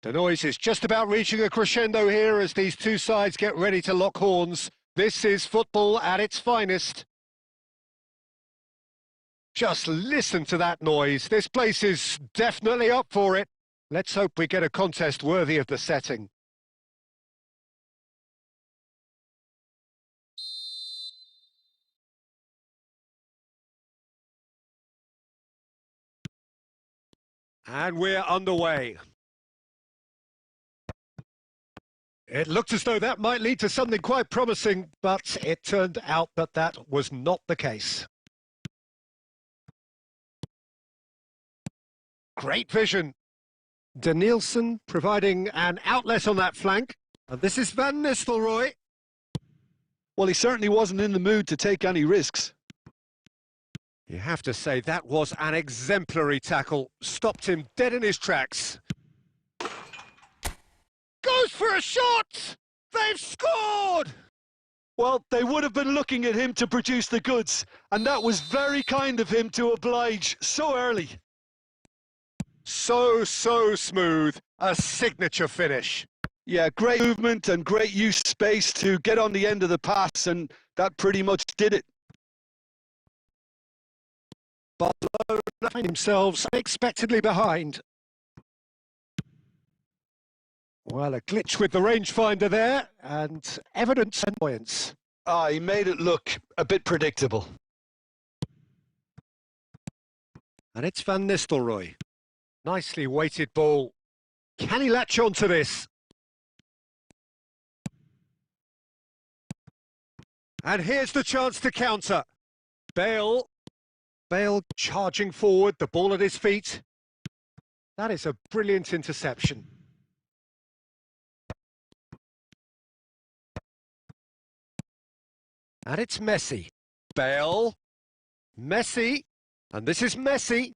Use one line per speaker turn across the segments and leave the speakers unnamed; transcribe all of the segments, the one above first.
The noise is just about reaching a crescendo here as these two sides get ready to lock horns. This is football at its finest. Just listen to that noise. This place is definitely up for it. Let's hope we get a contest worthy of the setting. And we're underway. It looked as though that might lead to something quite promising, but it turned out that that was not the case. Great vision. Danielson providing an outlet on that flank. And this is Van Nistelrooy.
Well, he certainly wasn't in the mood to take any risks.
You have to say that was an exemplary tackle. Stopped him dead in his tracks. Goes for a shot! They've scored!
Well, they would have been looking at him to produce the goods, and that was very kind of him to oblige so early.
So smooth. A signature finish.
Yeah, great movement and great use of space to get on the end of the pass, and that pretty much did it.
Barcelona find themselves unexpectedly behind. Well, a glitch with the rangefinder there, and evident annoyance.
He made it look a bit predictable.
And it's Van Nistelrooy. Nicely weighted ball. Can he latch on to this? And here's the chance to counter. Bale charging forward, the ball at his feet. That is a brilliant interception. And it's Messi. Bale. Messi. And this is Messi.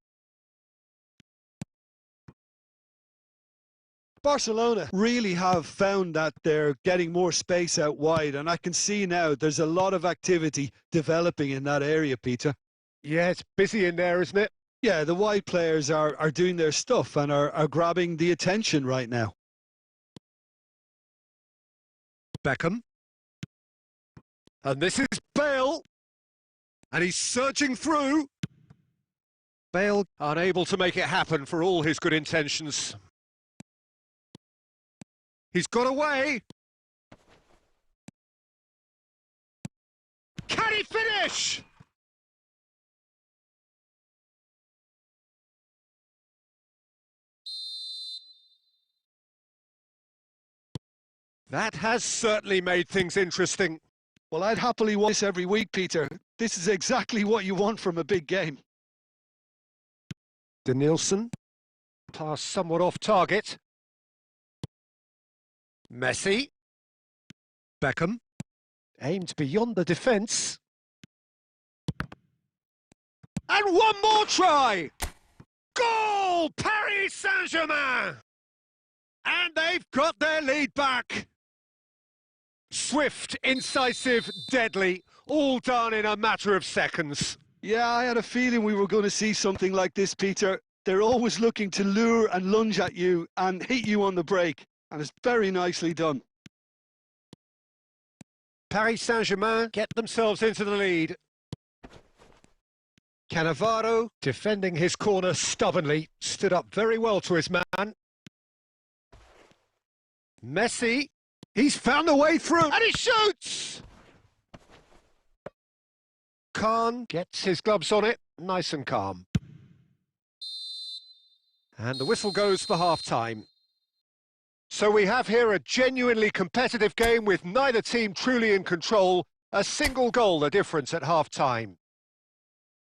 Barcelona really have found that they're getting more space out wide, and I can see now there's a lot of activity developing in that area, Peter.
Yeah, it's busy in there, isn't it?
Yeah, the wide players are doing their stuff and are grabbing the attention right now.
Beckham. And this is Bale. And he's surging through. Bale unable to make it happen for all his good intentions. He's got away. Can he finish? That has certainly made things interesting.
Well, I'd happily watch this every week, Peter. This is exactly what you want from a big game.
Danielson. Pass somewhat off target. Messi. Beckham. Aimed beyond the defence. And one more try! Goal! Paris Saint-Germain! And they've got their lead back. Swift, incisive, deadly, all done in a matter of seconds.
Yeah, I had a feeling we were going to see something like this, Peter. They're always looking to lure and lunge at you and hit you on the break, and it's very nicely done.
Paris Saint-Germain get themselves into the lead. Cannavaro, defending his corner stubbornly, stood up very well to his man. Messi, he's found a way through, and he shoots! Khan gets his gloves on it, nice and calm. And the whistle goes for half-time. So we have here a genuinely competitive game with neither team truly in control, a single goal the difference at half-time.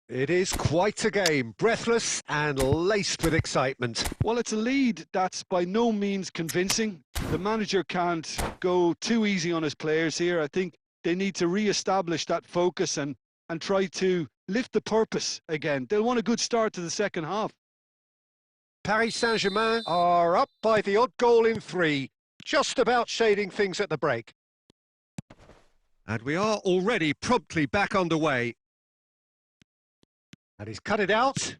It is quite a game, breathless and laced with excitement.
Well, it's a lead that's by no means convincing. The manager can't go too easy on his players here. I think they need to re-establish that focus and try to lift the purpose again. They'll want a good start to the second half.
Paris Saint-Germain are up by the odd goal in 3, just about shading things at the break. And we are already promptly back underway. And he's cut it out.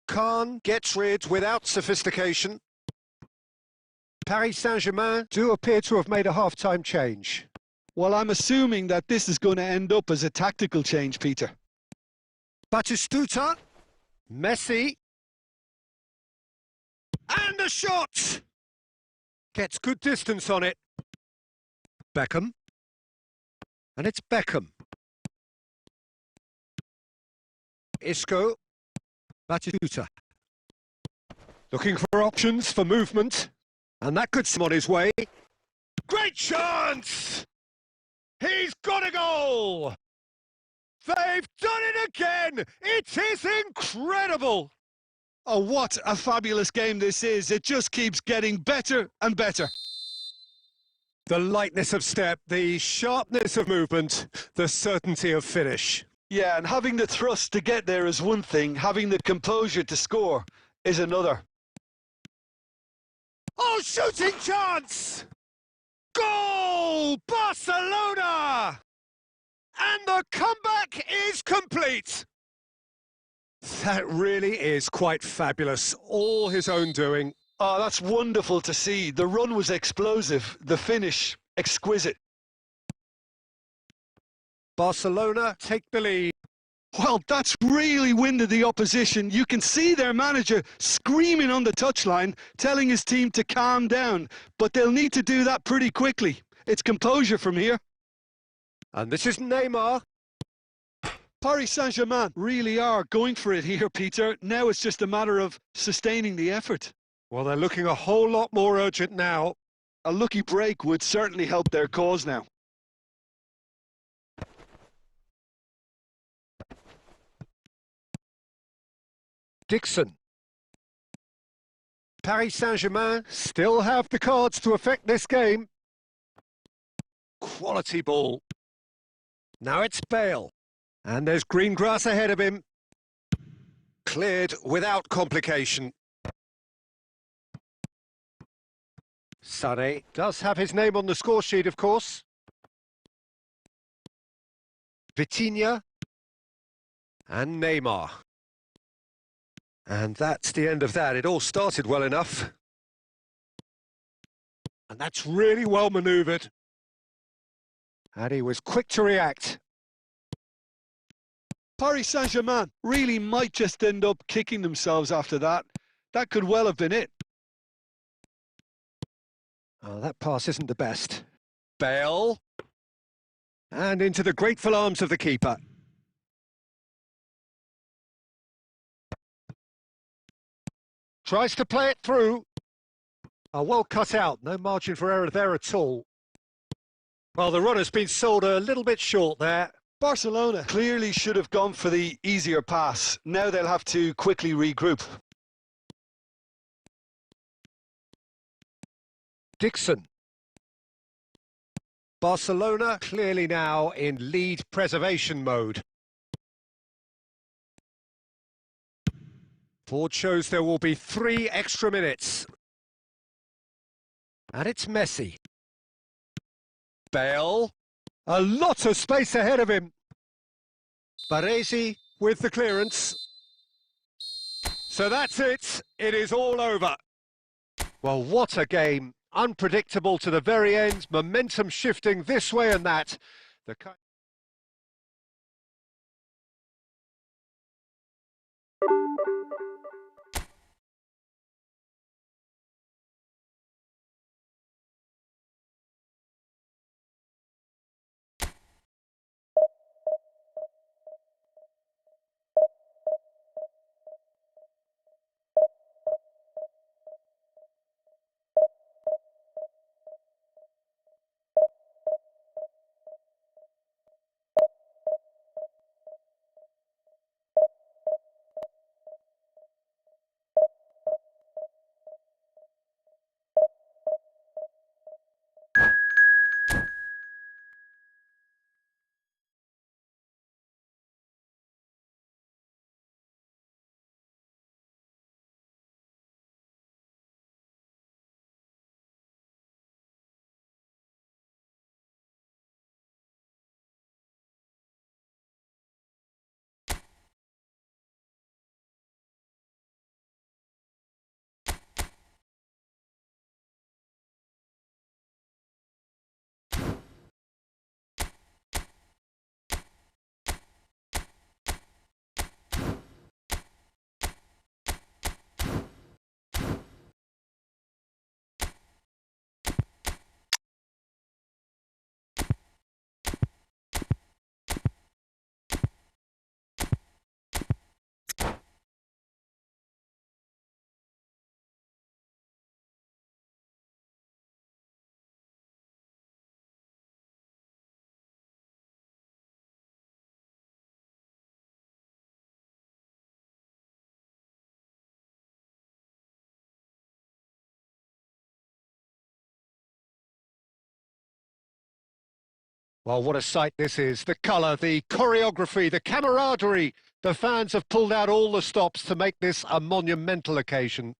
Khan gets rid without sophistication. Paris Saint-Germain do appear to have made a half-time change.
Well, I'm assuming that this is going to end up as a tactical change, Peter.
Batistuta, Messi, and a shot! Gets good distance on it. Beckham, and it's Beckham. Isco, Batistuta. Looking for options for movement, and that could send him on his way. Great chance! He's got a goal! They've done it again! It is incredible!
Oh, what a fabulous game this is. It just keeps getting better and better.
The lightness of step, the sharpness of movement, the certainty of finish.
Yeah, and having the thrust to get there is one thing. Having the composure to score is another.
Oh, shooting chance! Goal! Barcelona! And the comeback is complete! That really is quite fabulous. All his own doing.
Oh, that's wonderful to see. The run was explosive. The finish, exquisite.
Barcelona take the lead.
Well, that's really winded the opposition. You can see their manager screaming on the touchline, telling his team to calm down. But they'll need to do that pretty quickly. It's composure from here.
And this is Neymar.
Paris Saint-Germain really are going for it here, Peter. Now it's just a matter of sustaining the effort.
Well, they're looking a whole lot more urgent now.
A lucky break would certainly help their cause now.
Dixon. Paris Saint-Germain still have the cards to affect this game. Quality ball. Now it's Bale. And there's green grass ahead of him. Cleared without complication. Sané does have his name on the score sheet, of course. Vitinha. And Neymar. And that's the end of that. It all started well enough. And that's really well manoeuvred. And he was quick to react.
Paris Saint-Germain really might just end up kicking themselves after that. That could well have been it.
Oh, that pass isn't the best. Bale. And into the grateful arms of the keeper. Tries to play it through. Oh, well cut out. No margin for error there at all. Well, the run has been sold a little bit short there.
Barcelona clearly should have gone for the easier pass. Now they'll have to quickly regroup.
Dixon. Barcelona clearly now in lead preservation mode. Ford shows there will be 3 extra minutes. And it's Messi. Bale. A lot of space ahead of him. Baresi with the clearance. So that's it. It is all over. Well, what a game. Unpredictable to the very end. Momentum shifting this way and that. Well, what a sight this is. The colour, the choreography, the camaraderie. The fans have pulled out all the stops to make this a monumental occasion.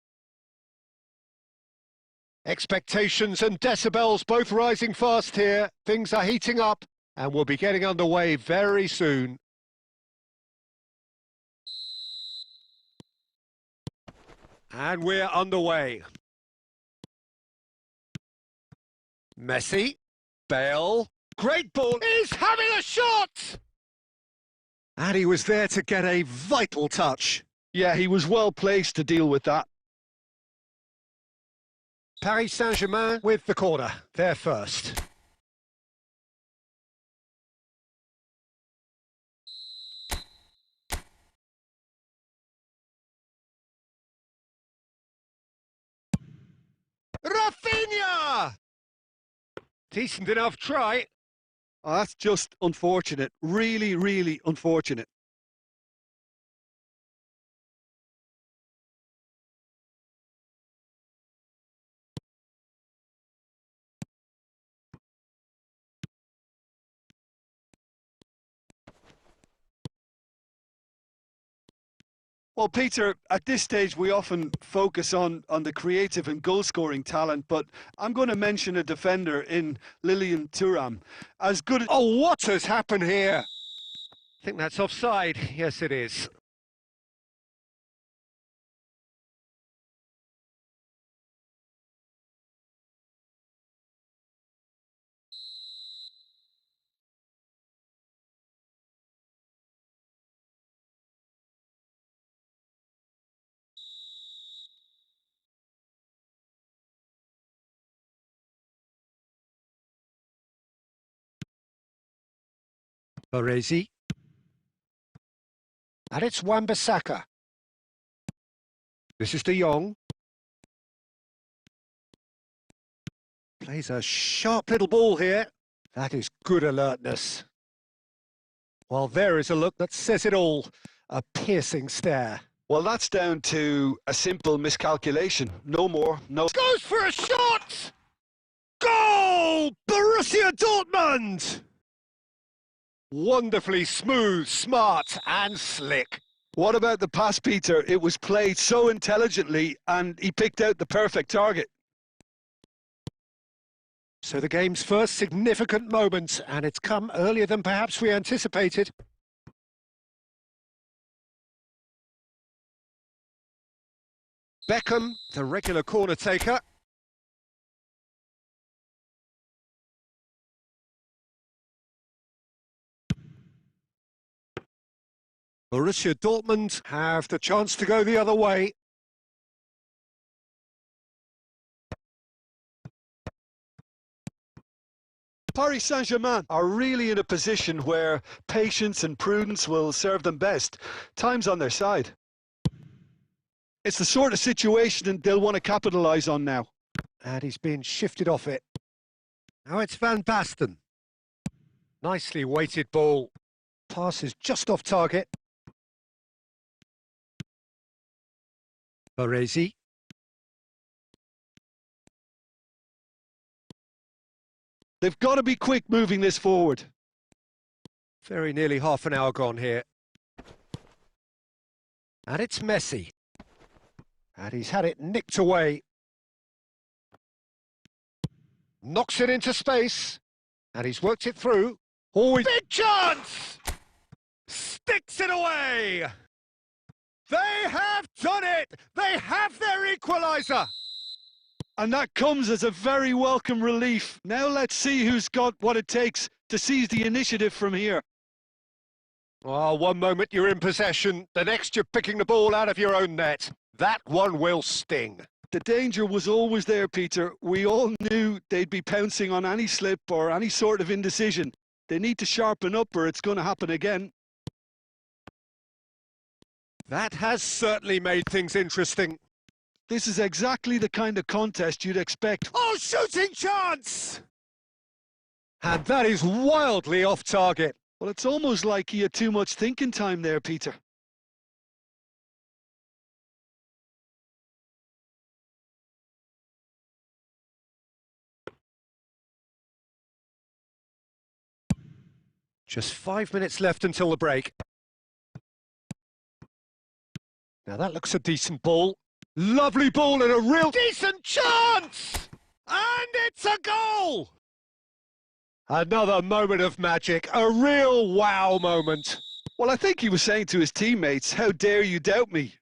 Expectations and decibels both rising fast here. Things are heating up and we'll be getting underway very soon. And we're underway. Messi, Bale, great ball, he's having a shot! And he was there to get a vital touch.
Yeah, he was well placed to deal with that.
Paris Saint-Germain with the corner, they're first. Rafinha! Decent enough try.
Oh, that's just unfortunate. Really, really unfortunate. Well, Peter, at this stage, we often focus on the creative and goal-scoring talent, but I'm going to mention a defender in Lilian Thuram. As good as...
Oh, what has happened here? I think that's offside. Yes, it is. Baresi. And it's Wan-Bissaka. This is De Jong. Plays a sharp little ball here. That is good alertness. Well, there is a look that says it all. A piercing stare.
Well, that's down to a simple miscalculation. No more, no...
Goes for a shot! Goal! Borussia Dortmund! Wonderfully smooth, smart and slick.
What about the pass, Peter? It was played so intelligently and he picked out the perfect target.
So the game's first significant moment, and it's come earlier than perhaps we anticipated. Beckham, the regular corner taker. Borussia Dortmund have the chance to go the other way.
Paris Saint-Germain are really in a position where patience and prudence will serve them best. Time's on their side. It's the sort of situation they'll want to capitalise on now.
And he's been shifted off it. Now it's Van Basten. Nicely weighted ball. Pass is just off target. Baresi.
They've got to be quick moving this forward.
Very nearly half an hour gone here. And it's Messi. And he's had it nicked away. Knocks it into space. And he's worked it through. Oh, big chance! Sticks it away! They have done it! They have their equaliser!
And that comes as a very welcome relief. Now let's see who's got what it takes to seize the initiative from here.
Oh, one moment you're in possession, the next you're picking the ball out of your own net. That one will sting.
The danger was always there, Peter. We all knew they'd be pouncing on any slip or any sort of indecision. They need to sharpen up or it's going to happen again.
That has certainly made things interesting.
This is exactly the kind of contest you'd expect.
Oh, shooting chance! And that is wildly off target.
Well, it's almost like he had too much thinking time there, Peter.
Just 5 minutes left until the break. Now that looks a decent ball. Lovely ball and a real decent chance! And it's a goal! Another moment of magic, a real wow moment.
Well, I think he was saying to his teammates, how dare you doubt me?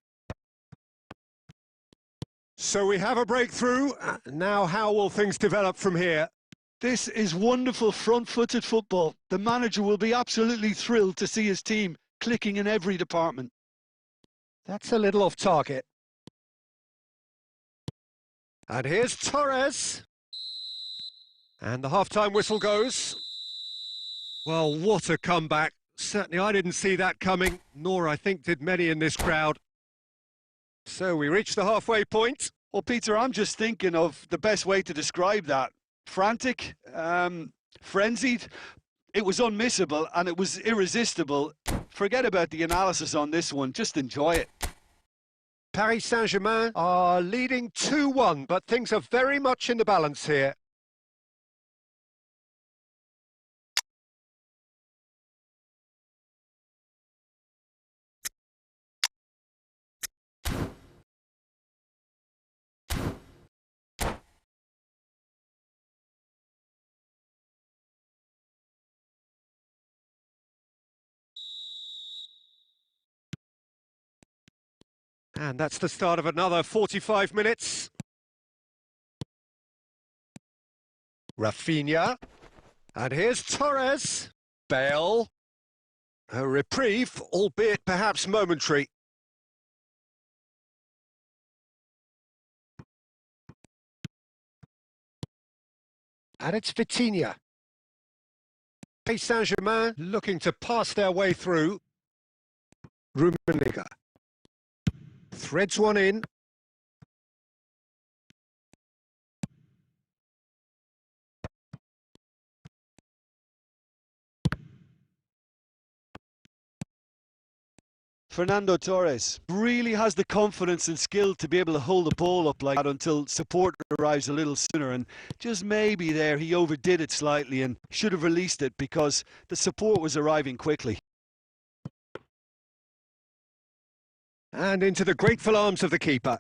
So we have a breakthrough. Now how will things develop from here?
This is wonderful front-footed football. The manager will be absolutely thrilled to see his team clicking in every department.
That's a little off target. And here's Torres. And the half-time whistle goes. Well, what a comeback. Certainly I didn't see that coming, nor I think did many in this crowd. So we reach the halfway point.
Well, Peter, I'm just thinking of the best way to describe that. Frantic, frenzied. It was unmissable and it was irresistible. Forget about the analysis on this one, just enjoy it.
Paris Saint-Germain are leading 2-1, but things are very much in the balance here. And that's the start of another 45 minutes. Rafinha. And here's Torres. Bale. A reprieve, albeit perhaps momentary. And it's Vitinha. Paris Saint-Germain looking to pass their way through. Rummenigge. Threads one in.
Fernando Torres really has the confidence and skill to be able to hold the ball up like that until support arrives a little sooner, and just maybe there he overdid it slightly and should have released it because the support was arriving quickly.
And into the grateful arms of the keeper.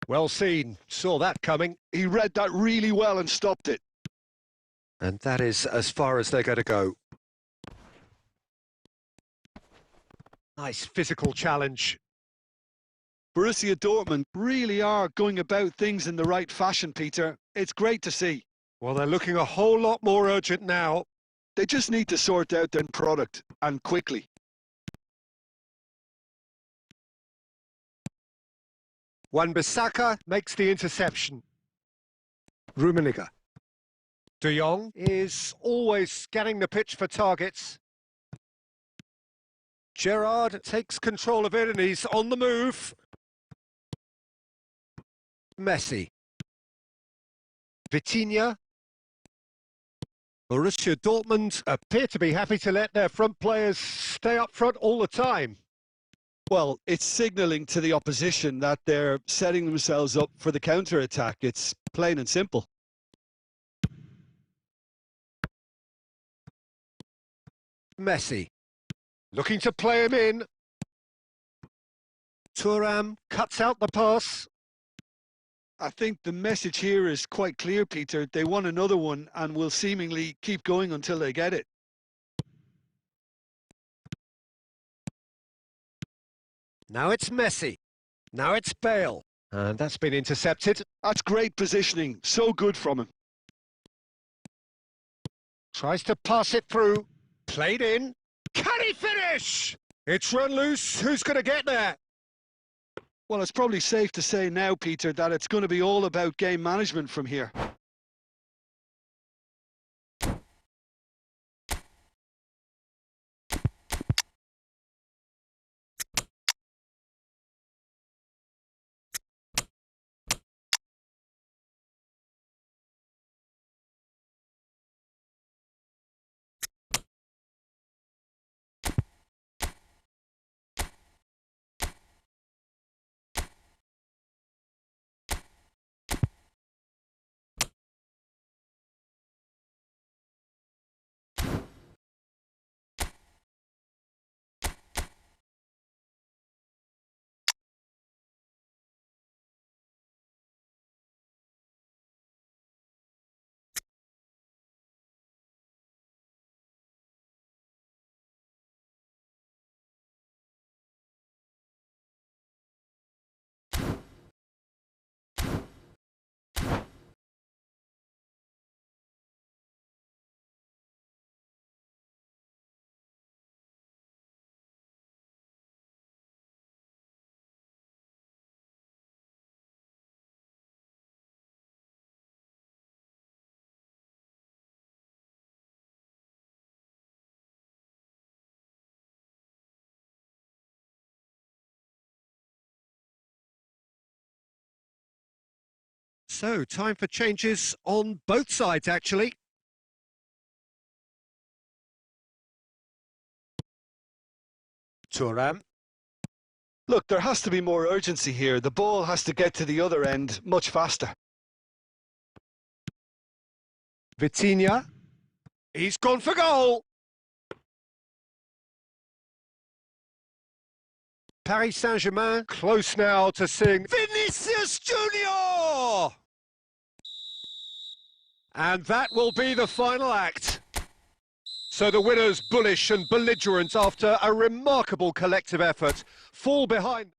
Well seen, saw that coming.
He read that really well and stopped it.
And that is as far as they're going to go. Nice physical challenge.
Borussia Dortmund really are going about things in the right fashion, Peter. It's great to see.
Well, they're looking a whole lot more urgent now.
They just need to sort out their product, and quickly.
Wan-Bissaka makes the interception. Rummenigge. De Jong is always scanning the pitch for targets. Gerrard takes control of it and he's on the move. Messi. Vitinha. Borussia Dortmund appear to be happy to let their front players stay up front all the time.
Well, it's signalling to the opposition that they're setting themselves up for the counter-attack. It's plain and simple.
Messi. Looking to play him in. Thuram cuts out the pass.
I think the message here is quite clear, Peter. They want another one and will seemingly keep going until they get it.
Now it's Messi. Now it's Bale. And that's been intercepted.
That's great positioning. So good from him.
Tries to pass it through. Played in. Can he finish? It's run loose. Who's going to get there?
Well, it's probably safe to say now, Peter, that it's going to be all about game management from here.
So, time for changes on both sides, actually. Thuram.
Look, there has to be more urgency here. The ball has to get to the other end much faster.
Vitinha. He's gone for goal. Paris Saint-Germain close now to seeing Vinicius Junior! And that will be the final act. So the winners, bullish and belligerent after a remarkable collective effort, fall behind.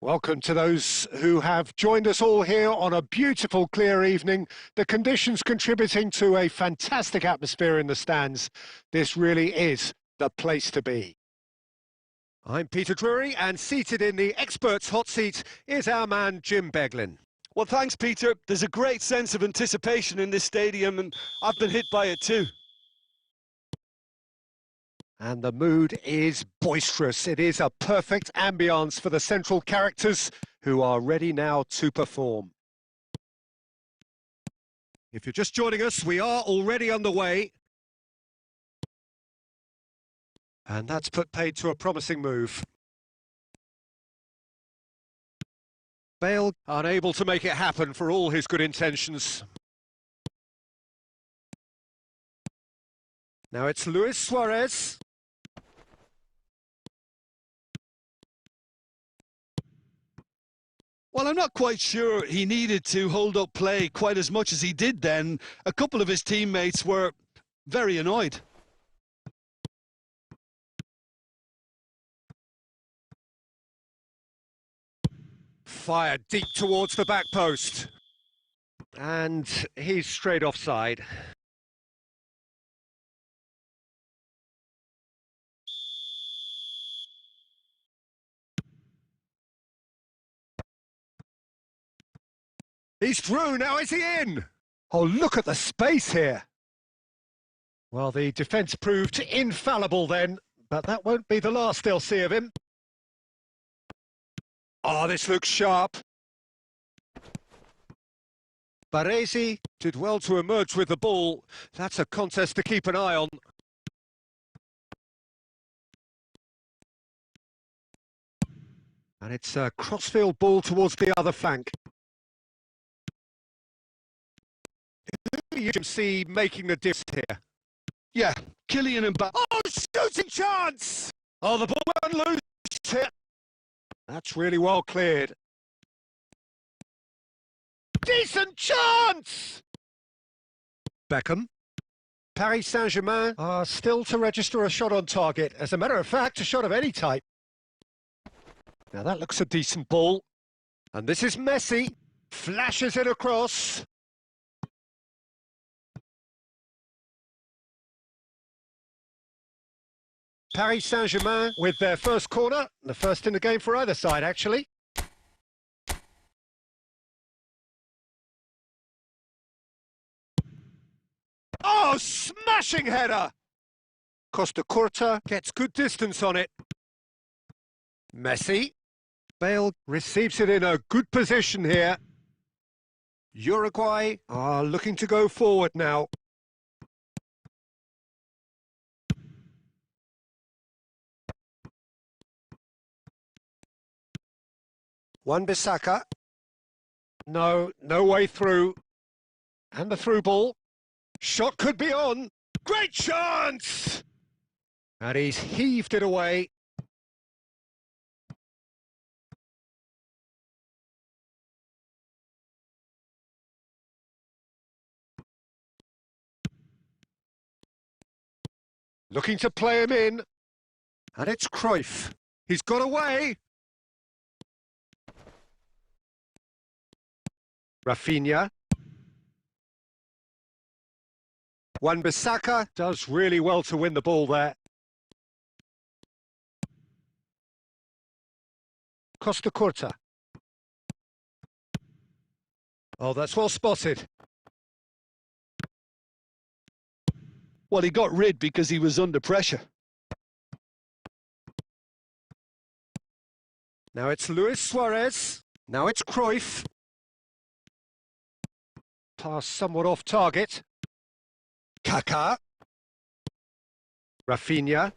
Welcome to those who have joined us all here on a beautiful, clear evening. The conditions contributing to a fantastic atmosphere in the stands. This really is the place to be. I'm Peter Drury, and seated in the experts' hot seat is our man Jim Beglin.
Well, thanks, Peter. There's a great sense of anticipation in this stadium, and I've been hit by it too.
And the mood is boisterous. It is a perfect ambience for the central characters who are ready now to perform. If you're just joining us, we are already underway. And that's put paid to a promising move. Bale unable to make it happen for all his good intentions. Now it's Luis Suarez.
Well, I'm not quite sure he needed to hold up play quite as much as he did then. A couple of his teammates were very annoyed.
Fired deep towards the back post. And he's straight offside. He's through, now is he in? Oh, look at the space here. Well, the defence proved infallible then, but that won't be the last they'll see of him. Oh, this looks sharp. Baresi did well to emerge with the ball. That's a contest to keep an eye on. And it's a crossfield ball towards the other flank. You can see making the difference here.
Yeah, Kylian Mbappe.
Oh, shooting chance! Oh, the ball went loose here. That's really well cleared. Decent chance! Beckham. Paris Saint-Germain are still to register a shot on target. As a matter of fact, a shot of any type. Now that looks a decent ball. And this is Messi. Flashes it across. Paris Saint-Germain with their first corner, the first in the game for either side, actually. Oh, smashing header! Costa Curta gets good distance on it. Messi. Bale receives it in a good position here. Uruguay are looking to go forward now. Wan-Bissaka. No way through. And the through ball. Shot could be on. Great chance! And he's heaved it away. Looking to play him in. And it's Cruyff. He's got away. Rafinha. Wan-Bissaka does really well to win the ball there. Costa Curta. Oh, that's well spotted.
Well, he got rid because he was under pressure.
Now it's Luis Suarez. Now it's Cruyff. Pass somewhat off target. Kaká. Rafinha.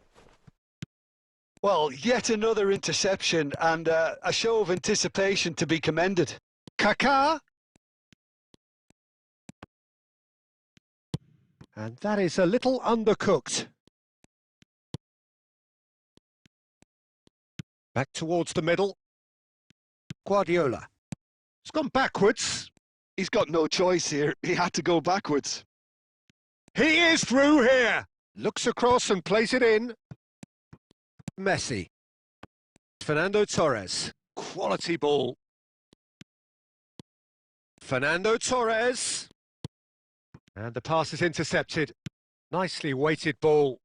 Well, yet another interception and a show of anticipation to be commended.
Kaká. And that is a little undercooked. Back towards the middle. Guardiola. It's gone backwards.
He's got no choice here. He had to go backwards.
He is through here. Looks across and plays it in. Messi. Fernando Torres. Quality ball. Fernando Torres. And the pass is intercepted. Nicely weighted ball.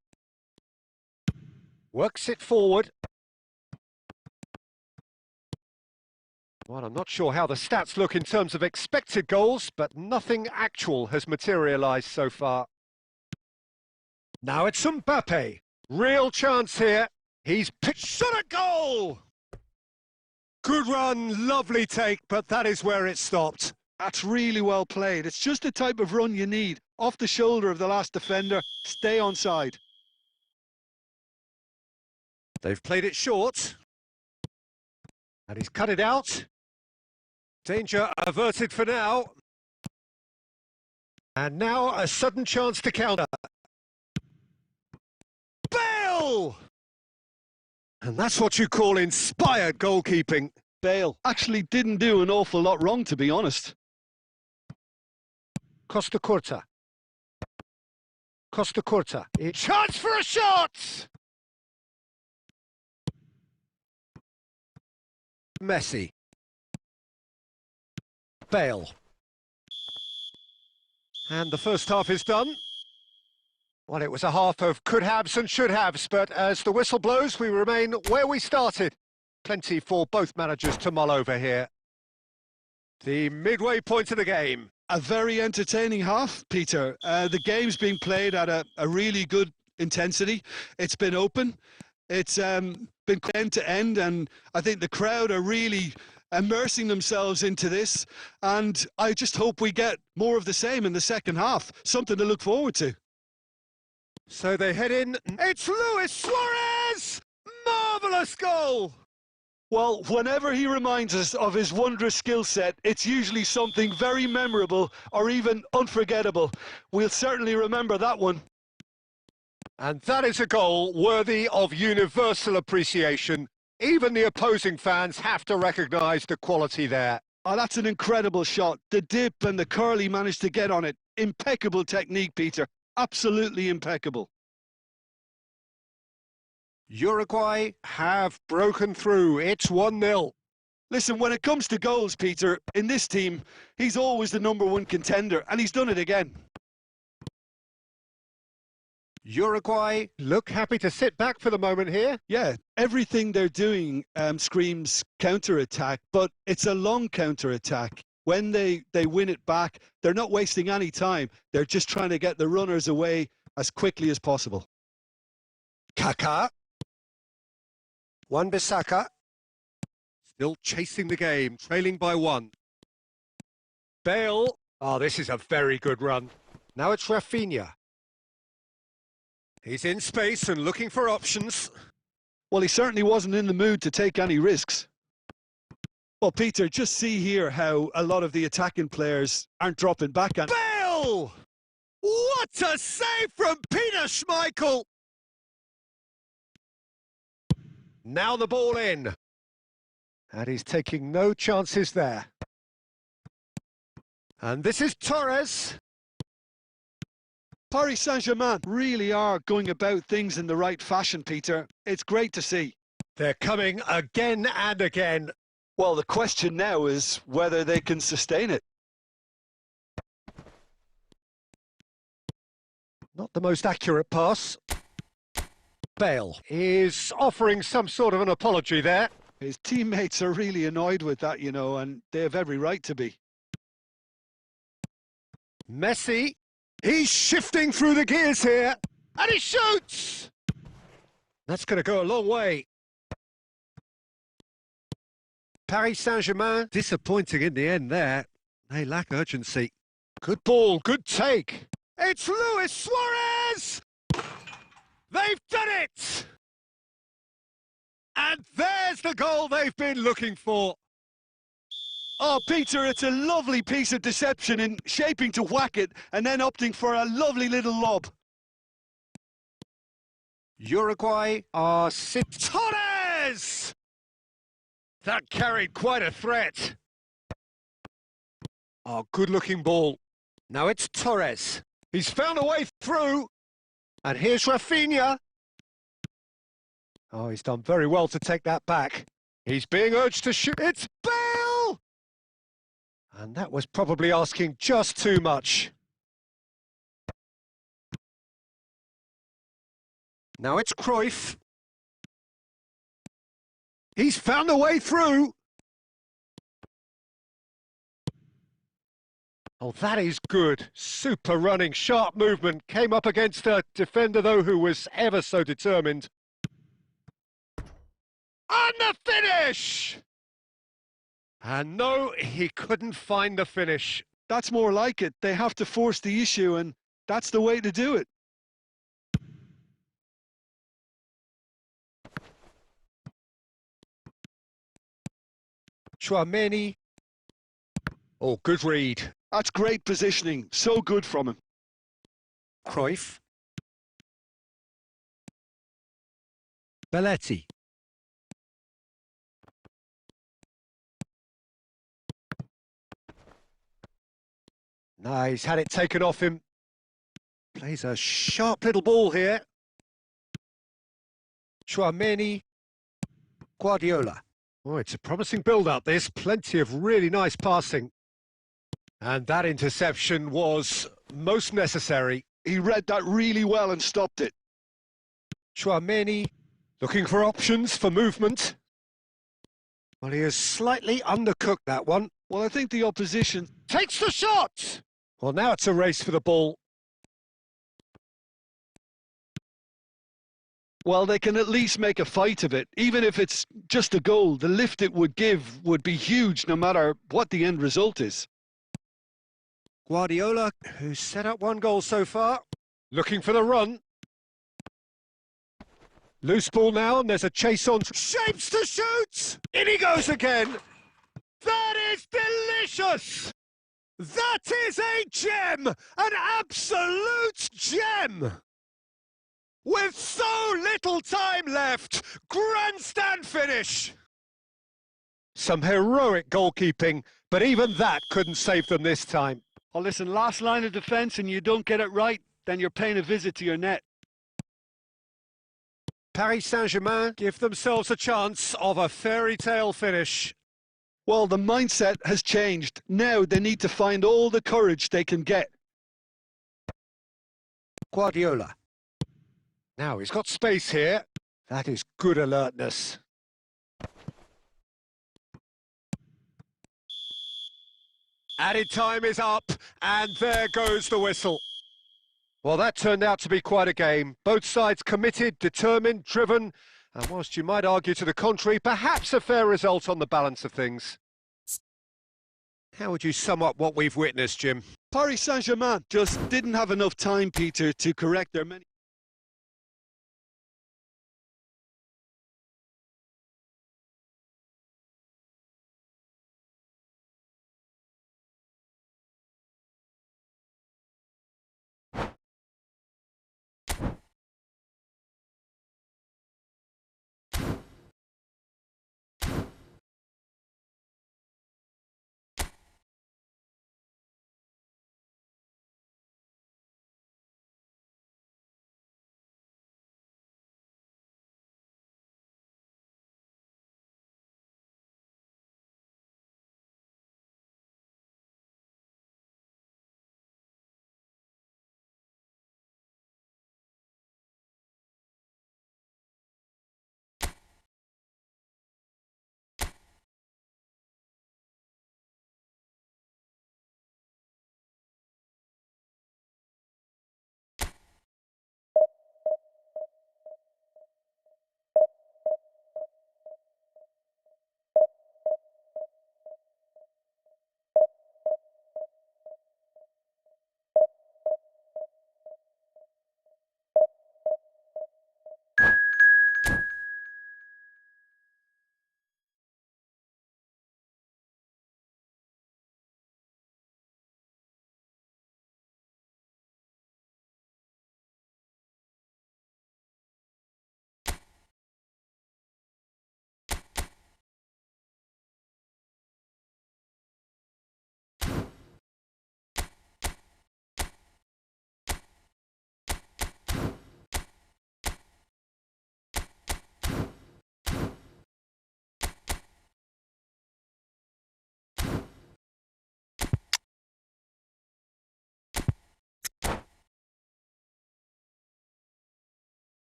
Works it forward. Well, I'm not sure how the stats look in terms of expected goals, but nothing actual has materialised so far. Now it's Mbappe. Real chance here. He's pitched shot at goal! Good run, lovely take, but that is where it stopped.
That's really well played. It's just the type of run you need. Off the shoulder of the last defender, stay onside.
They've played it short. And he's cut it out. Danger averted for now. And now a sudden chance to counter. And that's what you call inspired goalkeeping.
Bale actually didn't do an awful lot wrong, to be honest.
Costa Curta. Costa Curta. Chance for a shot! Messi. Bale. And the first half is done. Well, it was a half of could-haves and should-haves, but as the whistle blows, we remain where we started. Plenty for both managers to mull over here. The midway point of the game.
A very entertaining half, Peter. The game's been played at a really good intensity. It's been open. It's been end to end, and I think the crowd are really immersing themselves into this. And I just hope we get more of the same in the second half. Something to look forward to.
So they head in. It's Luis Suarez! Marvellous goal!
Well, whenever he reminds us of his wondrous skill set, it's usually something very memorable or even unforgettable. We'll certainly remember that one.
And that is a goal worthy of universal appreciation. Even the opposing fans have to recognise the quality there.
Oh, that's an incredible shot. The dip and the curl he managed to get on it. Impeccable technique, Peter. Absolutely impeccable.
Uruguay have broken through. It's 1-0.
Listen, when it comes to goals, Peter, in this team, he's always the #1 contender, and he's done it again.
Uruguay look happy to sit back for the moment here.
Yeah, everything they're doing screams counter-attack, but it's a long counter-attack. When they win it back, they're not wasting any time. They're just trying to get the runners away as quickly as possible.
Kaká. Wan-Bissaka. Still chasing the game, trailing by 1. Bale. Oh, this is a very good run. Now it's Rafinha. He's in space and looking for options.
Well, he certainly wasn't in the mood to take any risks. Well, Peter, just see here how a lot of the attacking players aren't dropping back.
Bale! What a save from Peter Schmeichel! Now the ball in. And he's taking no chances there. And this is Torres.
Paris Saint-Germain really are going about things in the right fashion, Peter. It's great to see.
They're coming again and again.
Well, the question now is whether they can sustain it.
Not the most accurate pass. Bale is offering some sort of an apology there.
His teammates are really annoyed with that, you know, and they have every right to be.
Messi. He's shifting through the gears here. And he shoots! That's going to go a long way. Paris Saint-Germain disappointing in the end there. They lack urgency. Good ball, good take. It's Luis Suarez! They've done it! And there's the goal they've been looking for.
Oh, Peter, it's a lovely piece of deception in shaping to whack it and then opting for a lovely little lob.
Uruguay are Torres! That carried quite a threat. Oh, good-looking ball. Now it's Torres. He's found a way through. And here's Rafinha. Oh, he's done very well to take that back. He's being urged to shoot. It's Bale! And that was probably asking just too much. Now it's Cruyff. He's found a way through. Oh, that is good. Super running, sharp movement. Came up against a defender, though, who was ever so determined. And the finish! And no, he couldn't find the finish.
That's more like it. They have to force the issue, and that's the way to do it.
Chouameni. Oh, good read.
That's great positioning. So good from him.
Cruyff. Belletti. No, he's had it taken off him. Plays a sharp little ball here. Chouameni, Guardiola. Oh, it's a promising build-up, this. Plenty of really nice passing. And that interception was most necessary.
He read that really well and stopped it.
Chouameni looking for options for movement. Well, he has slightly undercooked that one.
Well, I think the opposition
Takes the shot! Well, now it's a race for the ball.
Well, they can at least make a fight of it. Even if it's just a goal, the lift it would give would be huge no matter what the end result is.
Guardiola, who's set up one goal so far, looking for the run. Loose ball now, and there's a chase on. Shapes to shoot! In he goes again! That is delicious! That is a gem! An absolute gem! With so little time left, grandstand finish! Some heroic goalkeeping, but even that couldn't save them this time.
Oh, listen, last line of defence and you don't get it right, then you're paying a visit to your net.
Paris Saint-Germain give themselves a chance of a fairy tale finish.
Well, the mindset has changed. Now they need to find all the courage they can get.
Guardiola. Now he's got space here. That is good alertness. Added time is up, and there goes the whistle. Well, that turned out to be quite a game. Both sides committed, determined, driven, and whilst you might argue to the contrary, perhaps a fair result on the balance of things. How would you sum up what we've witnessed, Jim?
Paris Saint-Germain just didn't have enough time, Peter, to correct their many...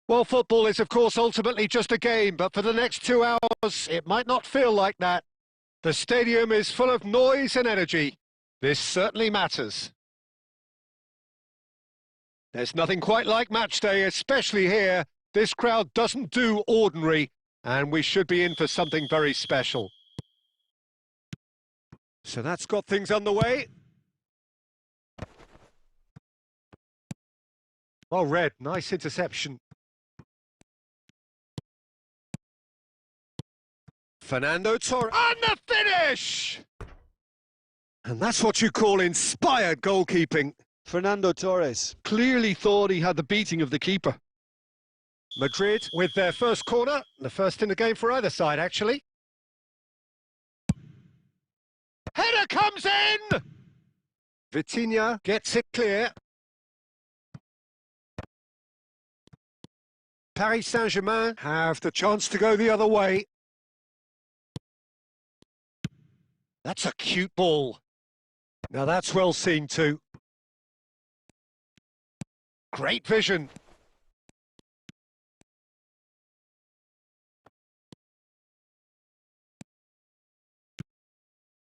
Well, football is, of course, ultimately just a game, but for the next 2 hours, it might not feel like that. The stadium is full of noise and energy. This certainly matters. There's nothing quite like match day, especially here. This crowd doesn't do ordinary, and we should be in for something very special. So that's got things underway. Well read, nice interception. Fernando Torres. And the finish! And that's what you call inspired goalkeeping.
Fernando Torres clearly thought he had the beating of the keeper.
Madrid with their first corner, the first in the game for either side, actually. Header comes in! Vitinha gets it clear. Paris Saint-Germain have the chance to go the other way. That's a cute ball. Now that's well seen too. Great vision.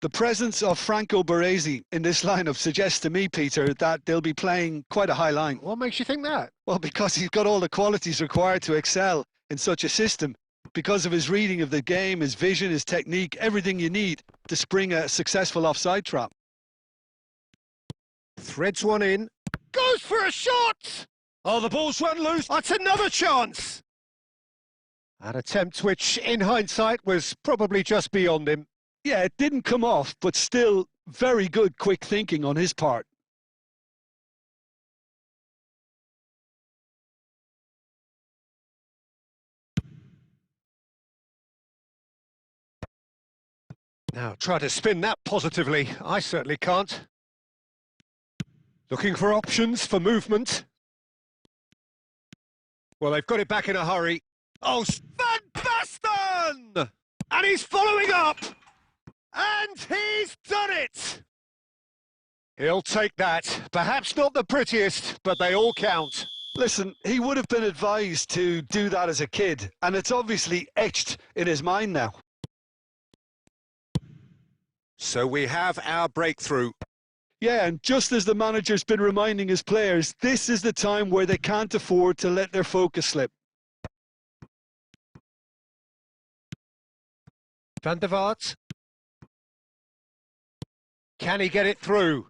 The presence of Franco Baresi in this lineup suggests to me, Peter, that they'll be playing quite a high line.
What makes you think that?
Well, because he's got all the qualities required to excel in such a system. Because of his reading of the game, his vision, his technique, everything you need to spring a successful offside trap.
Threads one in. Goes for a shot! Oh, the ball's run loose. That's another chance! An attempt which, in hindsight, was probably just beyond him.
Yeah, it didn't come off, but still very good quick thinking on his part.
Now, try to spin that positively. I certainly can't. Looking for options for movement. Well, they've got it back in a hurry. Oh, Van Basten! And he's following up! And he's done it! He'll take that. Perhaps not the prettiest, but they all count.
Listen, he would have been advised to do that as a kid, and it's obviously etched in his mind now.
So we have our breakthrough.
Yeah, and just as the manager's been reminding his players, this is the time where they can't afford to let their focus slip.
Van der Vaart. Can he get it through?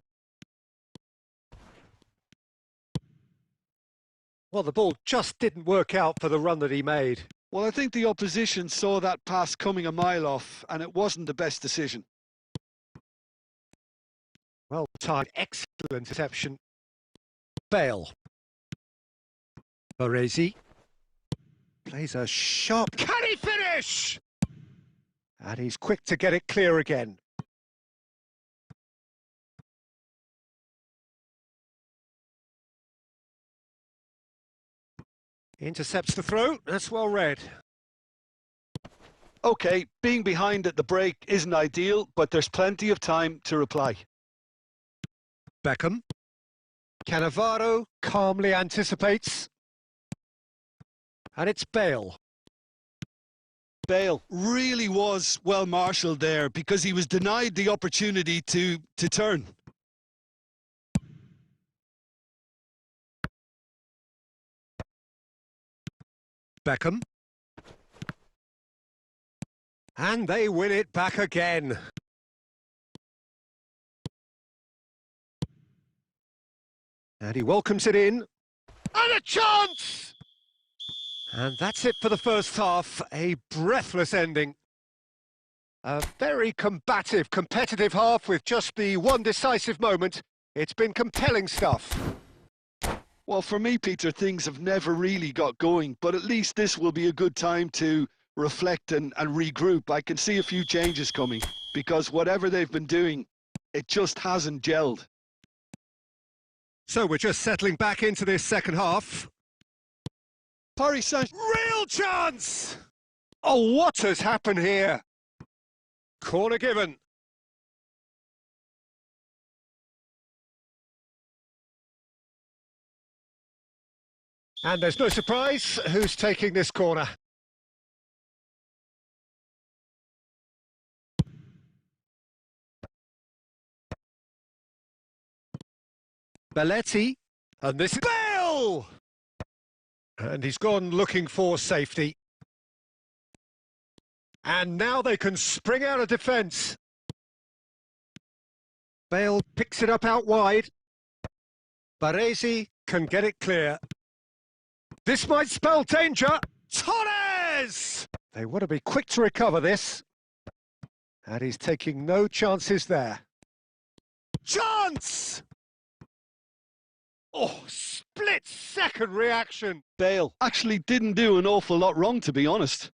Well, the ball just didn't work out for the run that he made.
Well, I think the opposition saw that pass coming a mile off, and it wasn't the best decision.
Well timed, excellent interception. Bale. Baresi. Plays a shot. Can he finish? And he's quick to get it clear again. Intercepts the throw. That's well read.
OK, being behind at the break isn't ideal, but there's plenty of time to reply.
Beckham. Cannavaro calmly anticipates. And it's Bale.
Bale really was well marshalled there because he was denied the opportunity to turn.
Beckham. And they win it back again. And he welcomes it in. And a chance! And that's it for the first half. A breathless ending. A very combative, competitive half with just the one decisive moment. It's been compelling stuff.
Well, for me, Peter, things have never really got going, but at least this will be a good time to reflect and regroup. I can see a few changes coming because whatever they've been doing, it just hasn't gelled.
So we're just settling back into this second half.
Paris Saint...
Real chance! Oh, what has happened here? Corner given. And there's no surprise who's taking this corner. Belletti, and this is Bale! And he's gone looking for safety. And now they can spring out of defence. Bale picks it up out wide. Baresi can get it clear. This might spell danger. Torres! They want to be quick to recover this. And he's taking no chances there. Chance! Oh, split-second reaction.
Bale actually didn't do an awful lot wrong, to be honest.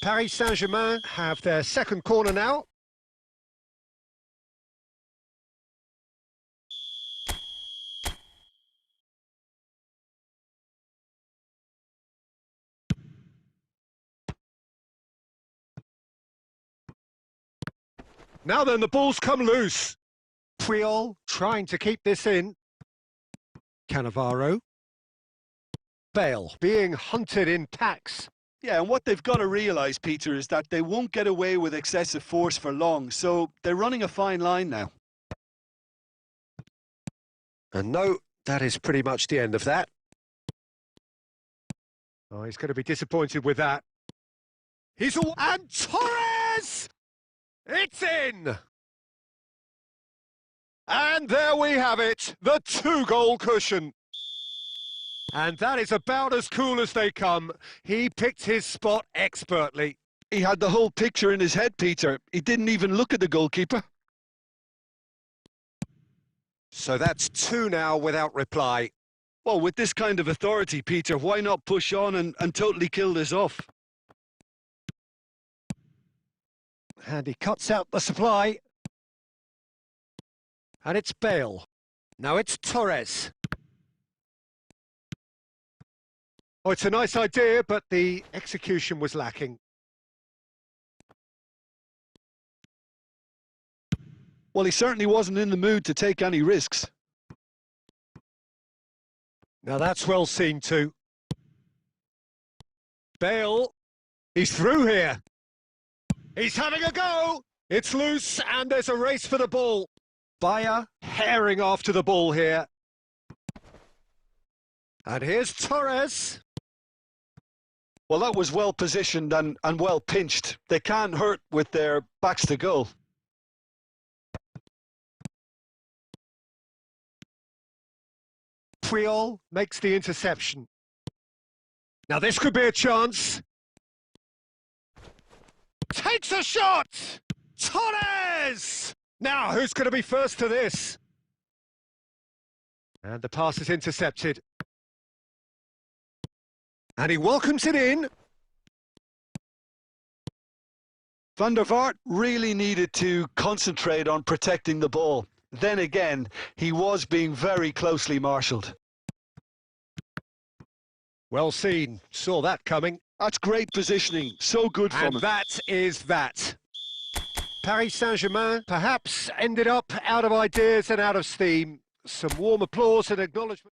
Paris Saint-Germain have their second corner now. Now then, the ball's come loose. Puyol trying to keep this in. Cannavaro. Bale being hunted in packs.
Yeah, and what they've got to realise, Peter, is that they won't get away with excessive force for long, so they're running a fine line now.
And no, that is pretty much the end of that. Oh, he's going to be disappointed with that. And Torres! It's in! And there we have it, the 2-goal cushion. And that is about as cool as they come. He picked his spot expertly.
He had the whole picture in his head, Peter. He didn't even look at the goalkeeper.
So that's 2 now without reply.
Well, with this kind of authority, Peter, why not push on and totally kill this off?
And he cuts out the supply. And it's Bale. Now it's Torres. Oh, it's a nice idea, but the execution was lacking.
Well, he certainly wasn't in the mood to take any risks.
Now that's well seen too. Bale, he's through here. He's having a go. It's loose and there's a race for the ball. Bayer herring after the ball here. And here's Torres.
Well, that was well positioned and well pinched. They can't hurt with their backs to goal.
Puyol makes the interception. Now this could be a chance. Takes a shot! Torres! Now who's going to be first to this? And the pass is intercepted. And he welcomes it in.
Van der Vaart really needed to concentrate on protecting the ball. Then again, he was being very closely marshalled.
Well seen. Saw that coming.
That's great positioning. So good from him.
And that is that. Paris Saint-Germain perhaps ended up out of ideas and out of steam. Some warm applause and acknowledgement.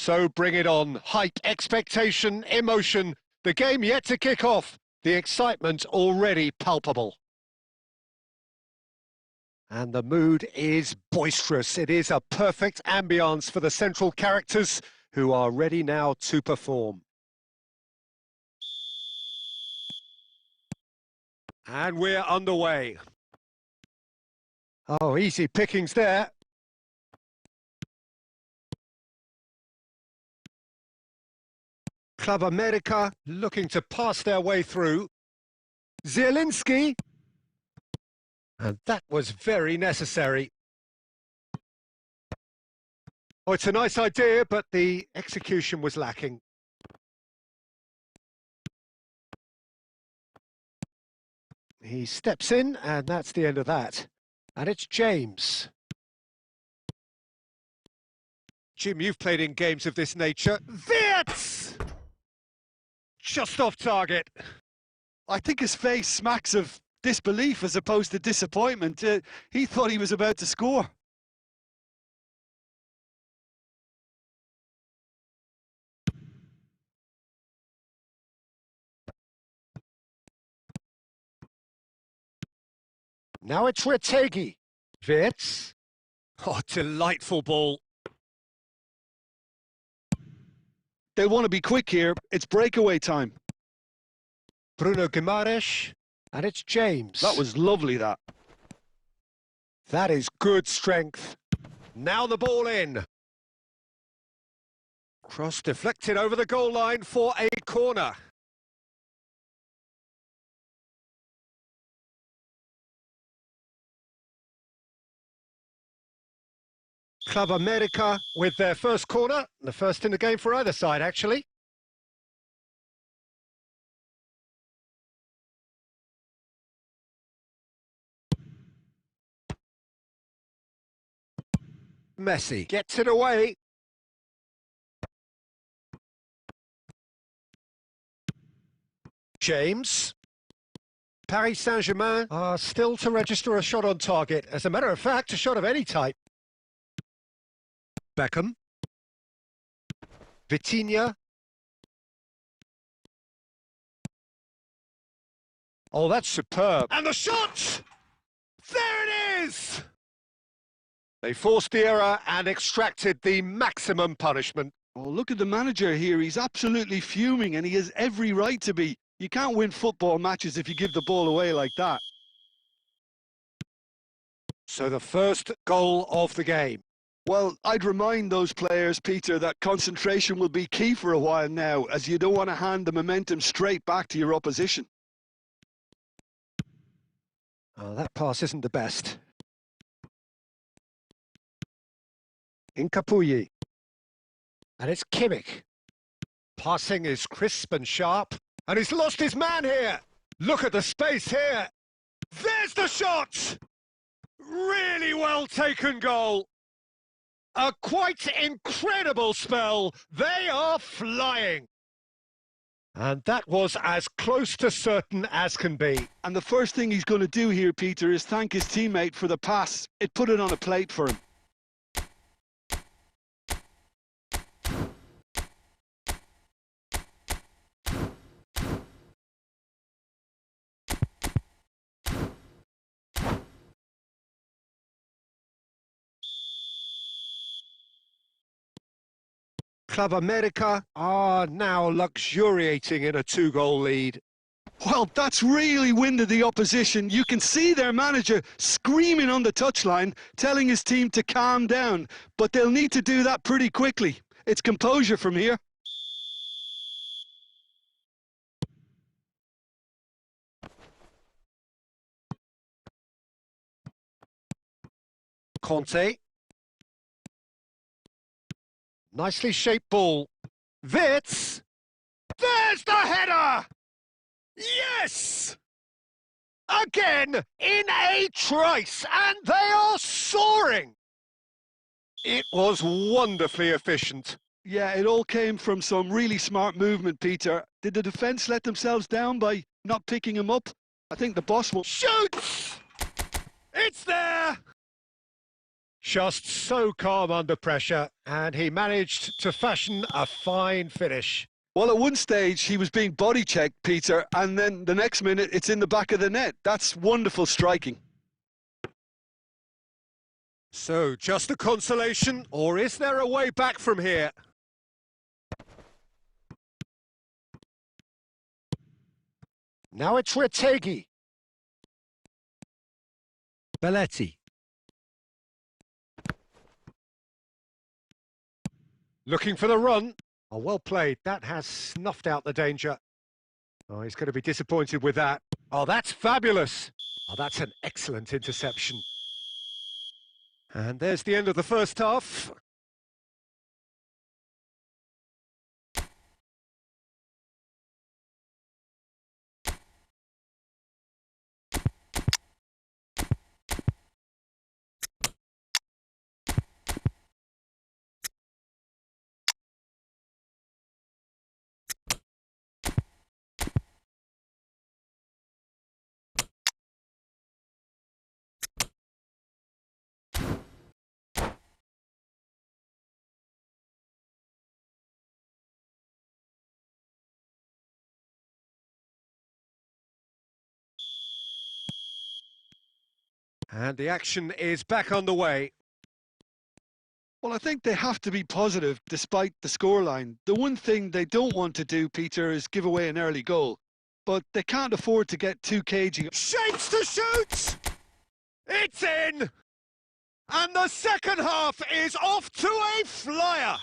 So bring it on. Hype, expectation, emotion. The game yet to kick off. The excitement already palpable. And the mood is boisterous. It is a perfect ambience for the central characters who are ready now to perform. And we're underway. Oh, easy pickings there. Club America looking to pass their way through. Zielinski. And that was very necessary. Oh, it's a nice idea, but the execution was lacking. He steps in, and that's the end of that. And it's James. Jim, you've played in games of this nature. Wirtz! Just off target.
I think his face smacks of disbelief as opposed to disappointment. He thought he was about to score.
Now it's Retegi. Wirtz. Oh, delightful ball.
They want to be quick here. It's breakaway time.
Bruno Guimaraes. And it's James.
That was lovely, that.
That is good strength. Now the ball in. Cross deflected over the goal line for a corner. Club America with their first corner. The first in the game for either side, actually. Messi gets it away. James. Paris Saint-Germain are still to register a shot on target. As a matter of fact, a shot of any type. Beckham. Vitinha. Oh, that's superb. And the shot! There it is! They forced the error and extracted the maximum punishment.
Oh, look at the manager here. He's absolutely fuming, and he has every right to be. You can't win football matches if you give the ball away like that.
So the first goal of the game.
Well, I'd remind those players, Peter, that concentration will be key for a while now, as you don't want to hand the momentum straight back to your opposition.
Oh, that pass isn't the best. Incapuyi. And it's Kimmich. Passing is crisp and sharp. And he's lost his man here. Look at the space here. There's the shot! Really well taken goal. A quite incredible spell. They are flying. And that was as close to certain as can be.
And the first thing he's going to do here, Peter, is thank his teammate for the pass. It put it on a plate for him.
Club America are now luxuriating in a 2-goal lead.
Well, that's really winded the opposition. You can see their manager screaming on the touchline, telling his team to calm down. But they'll need to do that pretty quickly. It's composure from here.
Conte. Nicely shaped ball. Wirtz. There's the header! Yes! Again, in a trice, and they are soaring! It was wonderfully efficient.
Yeah, it all came from some really smart movement, Peter. Did the defence let themselves down by not picking him up? I think the boss will...
Shoots! It's there! Just so calm under pressure, and he managed to fashion a fine finish.
Well, at one stage, he was being body checked, Peter, and then the next minute, it's in the back of the net. That's wonderful striking.
So, just a consolation, or is there a way back from here? Now it's Retegui. Belletti. Looking for the run. Oh, well played. That has snuffed out the danger. Oh, he's going to be disappointed with that. Oh, that's fabulous. Oh, that's an excellent interception. And there's the end of the first half. And the action is back on the way.
Well, I think they have to be positive despite the scoreline. The one thing they don't want to do, Peter, is give away an early goal. But they can't afford to get too cagey.
Shapes to shoot! It's in! And the second half is off to a flyer!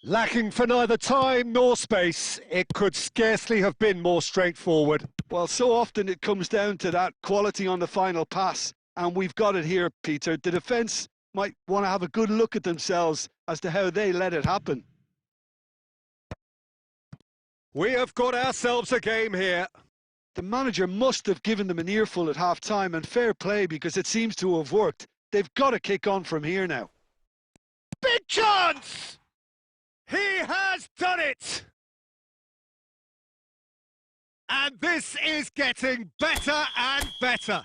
Lacking for neither time nor space, it could scarcely have been more straightforward.
Well, so often it comes down to that quality on the final pass, and we've got it here, Peter. The defence might want to have a good look at themselves as to how they let it happen.
We have got ourselves a game here.
The manager must have given them an earful at half-time, and fair play because it seems to have worked. They've got to kick on from here now.
Big chance! He has done it! And this is getting better and better.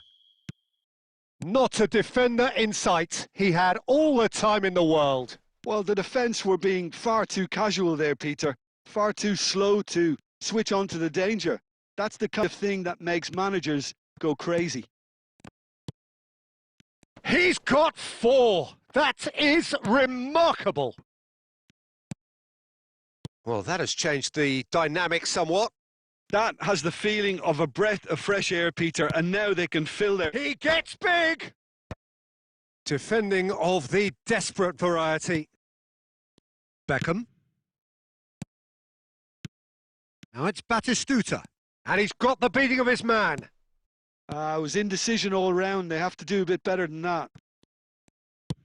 Not a defender in sight. He had all the time in the world.
Well, the defence were being far too casual there, Peter. Far too slow to switch on to the danger. That's the kind of thing that makes managers go crazy.
He's got 4. That is remarkable. Well, that has changed the dynamic somewhat.
That has the feeling of a breath of fresh air, Peter, and now they can fill their...
He gets big! Defending of the desperate variety. Beckham. Now it's Batistuta. And he's got the beating of his man.
It was indecision all round. They have to do a bit better than that.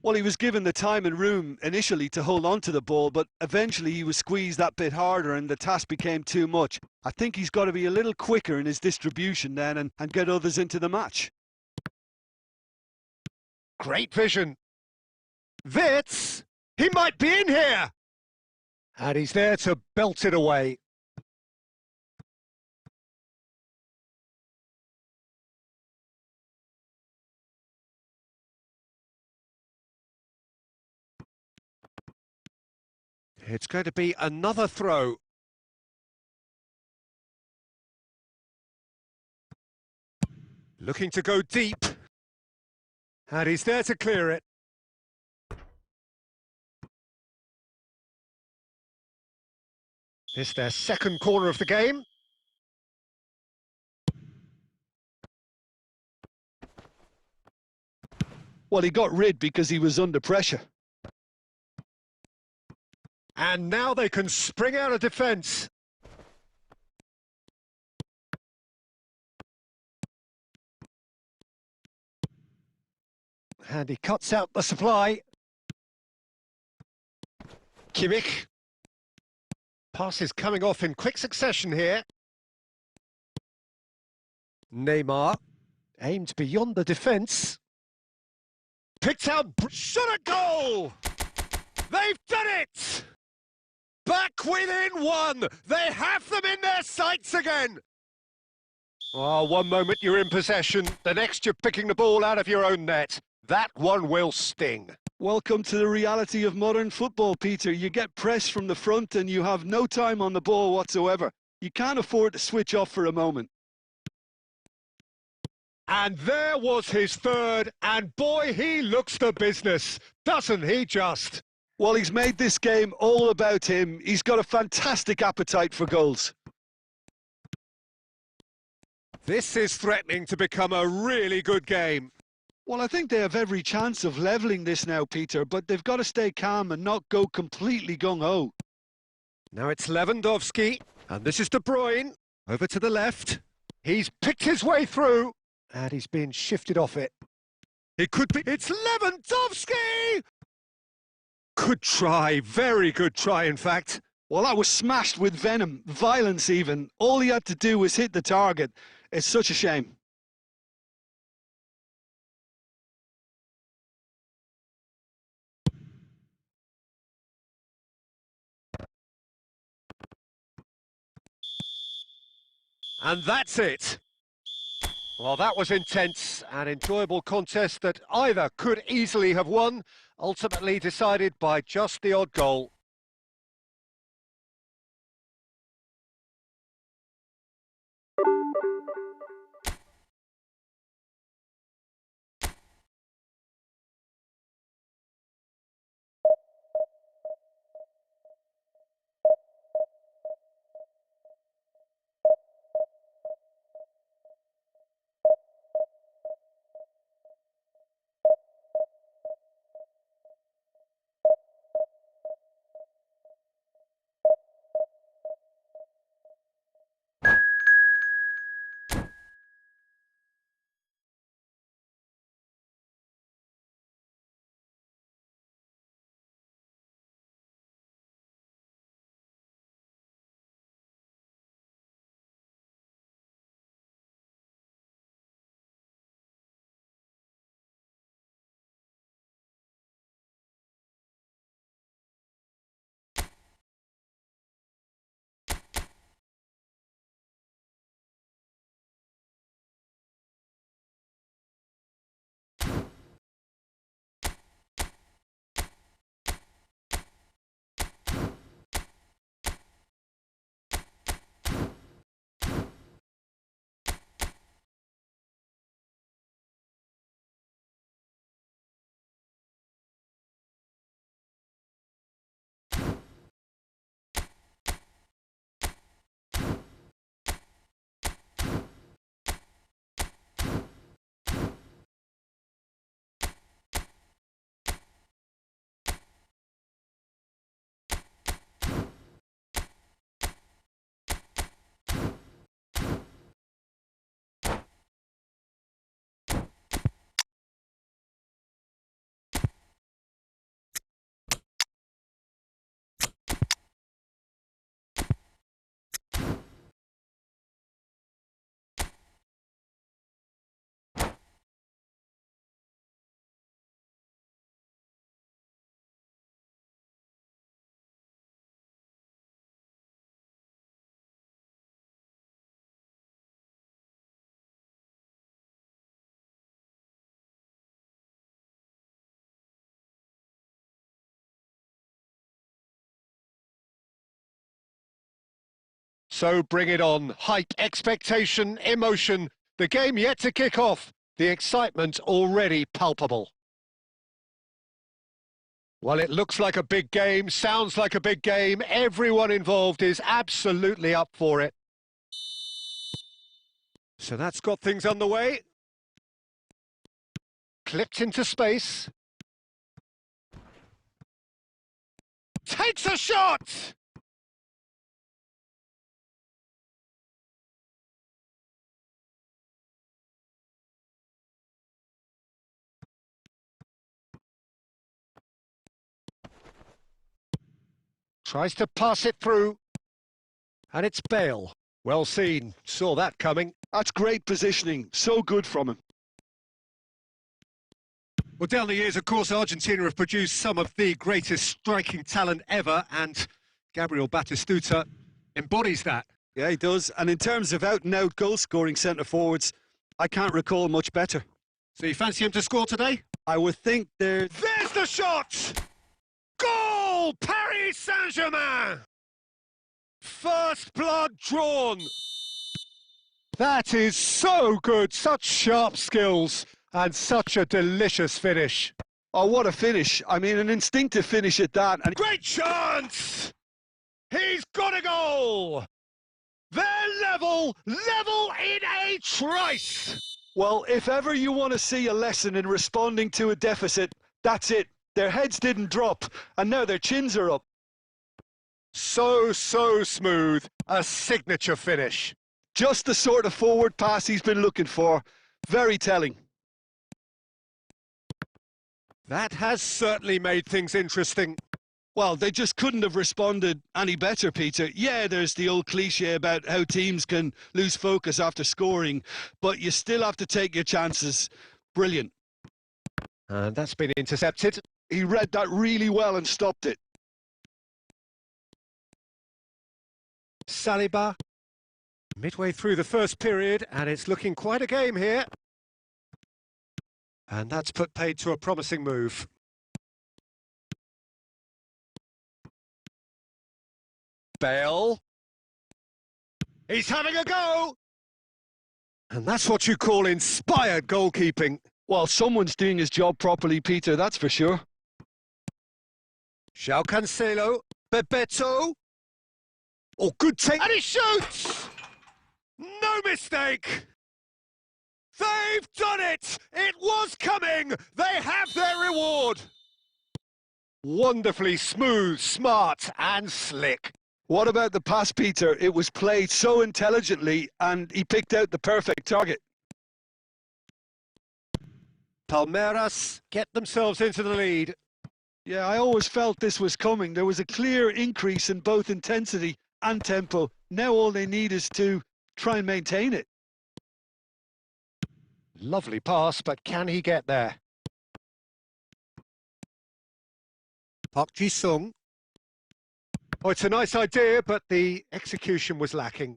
Well, he was given the time and room initially to hold on to the ball, but eventually he was squeezed that bit harder and the task became too much. I think he's got to be a little quicker in his distribution then and get others into the match.
Great vision. Wits, he might be in here. And he's there to belt it away. It's going to be another throw. Looking to go deep. And he's there to clear it. It's their second corner of the game.
Well, he got rid because he was under pressure.
And now they can spring out of defence. And he cuts out the supply. Kimmich. Passes coming off in quick succession here. Neymar. Aimed beyond the defence. Picked out. Shot at goal! They've done it! Back within 1. They have them in their sights again. Oh, one moment you're in possession, the next you're picking the ball out of your own net. That one will sting.
Welcome to the reality of modern football, Peter. You get pressed from the front and you have no time on the ball whatsoever. You can't afford to switch off for a moment.
And there was his third, and boy, he looks the business, doesn't he just?
Well, he's made this game all about him. He's got a fantastic appetite for goals.
This is threatening to become a really good game.
Well, I think they have every chance of levelling this now, Peter, but they've got to stay calm and not go completely gung-ho.
Now it's Lewandowski, and this is De Bruyne, over to the left. He's picked his way through, and he's been shifted off it. It could be, it's Lewandowski! Good try, very good try, in fact.
Well, that was smashed with venom, violence even. All he had to do was hit the target. It's such a shame.
And that's it. Well, that was intense, an enjoyable contest that either could easily have won, ultimately decided by just the odd goal. So bring it on. Hype, expectation, emotion. The game yet to kick off. The excitement already palpable. Well, it looks like a big game, sounds like a big game. Everyone involved is absolutely up for it. So that's got things underway. Clipped into space. Takes a shot! Tries to pass it through. And it's Bale. Well seen. Saw that coming.
That's great positioning. So good from him.
Well, down the years, of course, Argentina have produced some of the greatest striking talent ever, and Gabriel Batistuta embodies that.
Yeah, he does. And in terms of out-and-out goal-scoring centre-forwards, I can't recall much better.
So you fancy him to score today?
I would think they're...
There's the shot! Goal! Paris Saint-Germain! First blood drawn. That is so good. Such sharp skills and such a delicious finish.
Oh, what a finish. I mean, an instinctive finish at that. And
great chance! He's got a goal! They're level in a trice!
Well, if ever you want to see a lesson in responding to a deficit, that's it. Their heads didn't drop, and now their chins are up.
So smooth. A signature finish.
Just the sort of forward pass he's been looking for. Very telling.
That has certainly made things interesting.
Well, they just couldn't have responded any better, Peter. Yeah, there's the old cliche about how teams can lose focus after scoring, but you still have to take your chances. Brilliant.
And that's been intercepted.
He read that really well and stopped it.
Saliba. Midway through the first period, and it's looking quite a game here. And that's put paid to a promising move. Bale. He's having a go! And that's what you call inspired goalkeeping.
Well, someone's doing his job properly, Peter, that's for sure.
João Cancelo. Bebeto. Oh, good take. And he shoots! No mistake! They've done it! It was coming! They have their reward! Wonderfully smooth, smart and slick.
What about the pass, Peter? It was played so intelligently and he picked out the perfect target.
Palmeiras get themselves into the lead.
Yeah, I always felt this was coming. There was a clear increase in both intensity and tempo. Now all they need is to try and maintain it.
Lovely pass, but can he get there? Park Ji-sung. Oh, it's a nice idea, but the execution was lacking.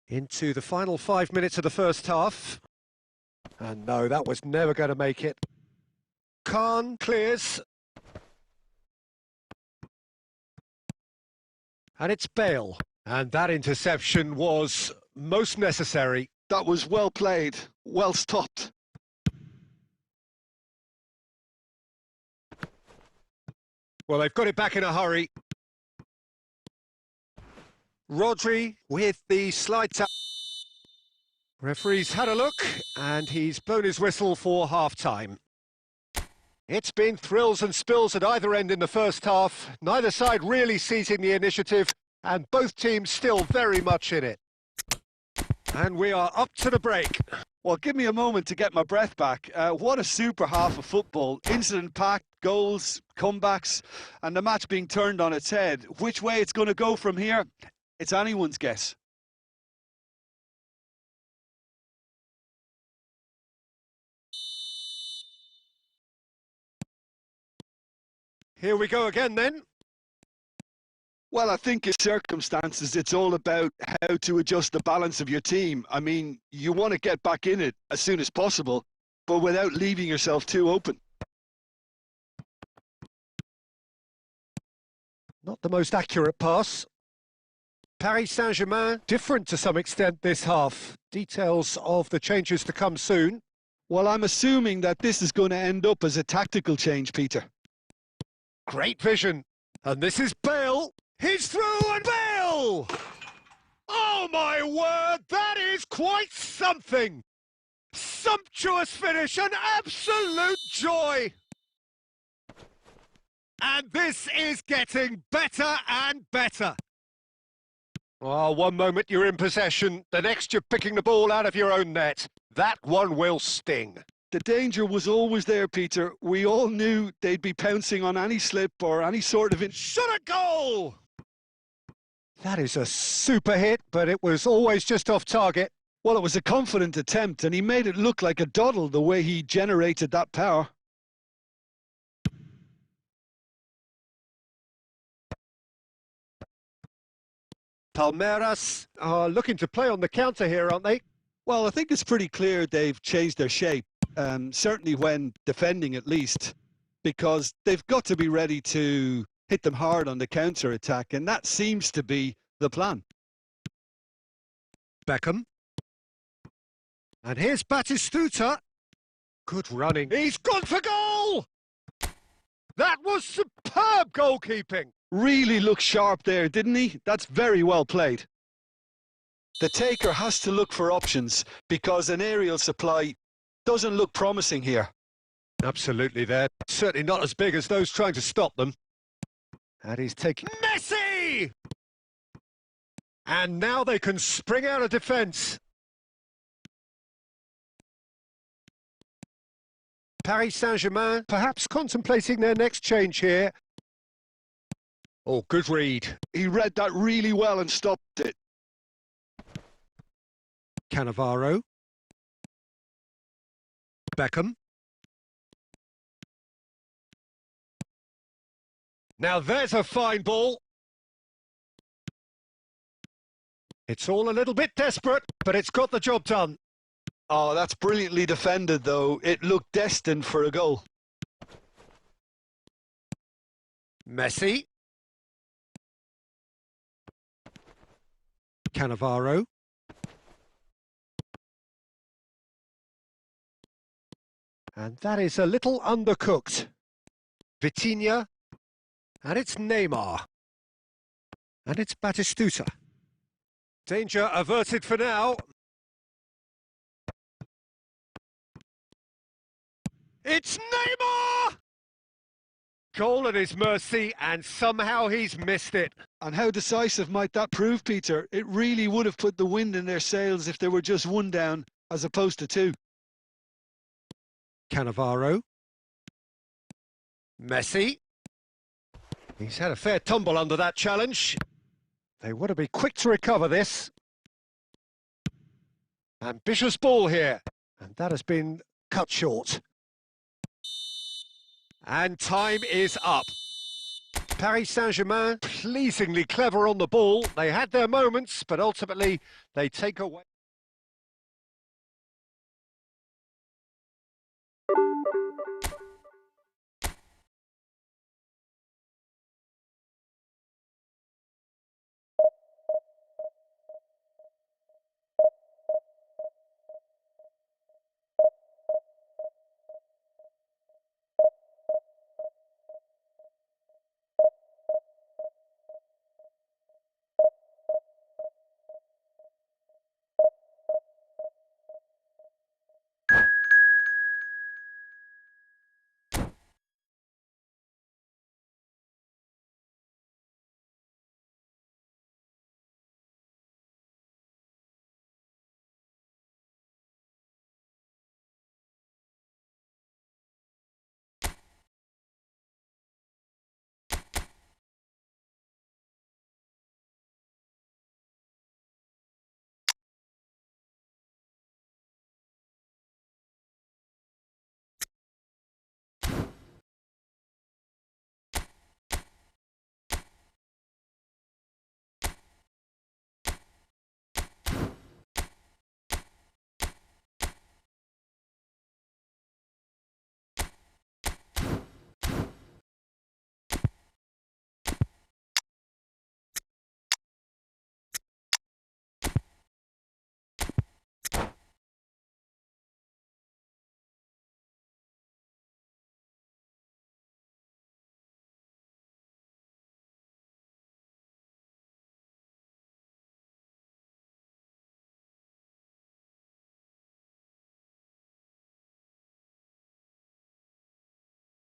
Into the final 5 minutes of the first half. And no, that was never going to make it. Khan clears. And it's Bale. And that interception was most necessary.
That was well played, well stopped.
Well, they've got it back in a hurry. Rodri with the slide tap. Referee's had a look and he's blown his whistle for half-time. It's been thrills and spills at either end in the first half. Neither side really seizing the initiative and both teams still very much in it. And we are up to the break.
Well, give me a moment to get my breath back. What a super half of football. Incident-packed, goals, comebacks, and the match being turned on its head. Which way it's going to go from here, it's anyone's guess.
Here we go again then.
Well, I think in circumstances, it's all about how to adjust the balance of your team. I mean, you want to get back in it as soon as possible, but without leaving yourself too open.
Not the most accurate pass. Paris Saint-Germain, different to some extent this half. Details of the changes to come soon.
Well, I'm assuming that this is going to end up as a tactical change, Peter.
Great vision. And this is Bale. He's through and Bale! Oh my word, that is quite something! Sumptuous finish, an absolute joy! And this is getting better and better. Oh, one moment you're in possession, the next you're picking the ball out of your own net. That one will sting.
The danger was always there, Peter. We all knew they'd be pouncing on any slip or any sort of...
Shot a goal! That is a super hit, but it was always just off target.
Well, it was a confident attempt, and he made it look like a doddle the way he generated that power.
Palmeiras are looking to play on the counter here, aren't they?
Well, I think it's pretty clear they've changed their shape. certainly when defending at least, because they've got to be ready to hit them hard on the counter-attack, and that seems to be the plan.
Beckham. And here's Batistuta. Good running. He's gone for goal! That was superb goalkeeping.
Really looked sharp there, didn't he? That's very well played. The taker has to look for options because an aerial supply doesn't look promising here.
Absolutely there. Certainly not as big as those trying to stop them. And he's taking Messi! And now they can spring out of defence. Paris Saint-Germain perhaps contemplating their next change here. Oh, good read.
He read that really well and stopped it.
Cannavaro. Beckham. Now there's a fine ball. It's all a little bit desperate, but it's got the job done.
Oh, that's brilliantly defended, though. It looked destined for a goal.
Messi. Cannavaro. And that is a little undercooked. Vitinha. And it's Neymar. And it's Batistuta. Danger averted for now. It's Neymar! Goal at his mercy, and somehow he's missed it.
And how decisive might that prove, Peter? It really would have put the wind in their sails if there were just one down, as opposed to two.
Cannavaro. Messi. He's had a fair tumble under that challenge. They want to be quick to recover this. Ambitious ball here. And that has been cut short. And time is up. Paris Saint-Germain, pleasingly clever on the ball. They had their moments, but ultimately they take away.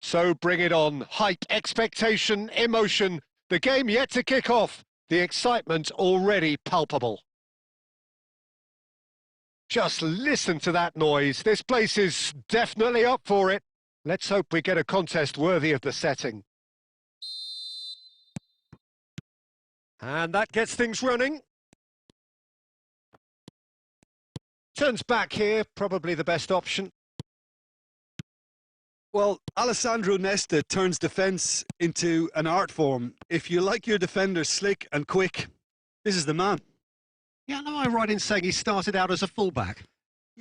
So bring it on. Hype, expectation, emotion. The game yet to kick off. The excitement already palpable. Just listen to that noise. This place is definitely up for it. Let's hope we get a contest worthy of the setting. And that gets things running. Turns back here, probably the best option.
Well, Alessandro Nesta turns defence into an art form. If you like your defender slick and quick, this is the man.
Yeah, am I right in saying he started out as a fullback?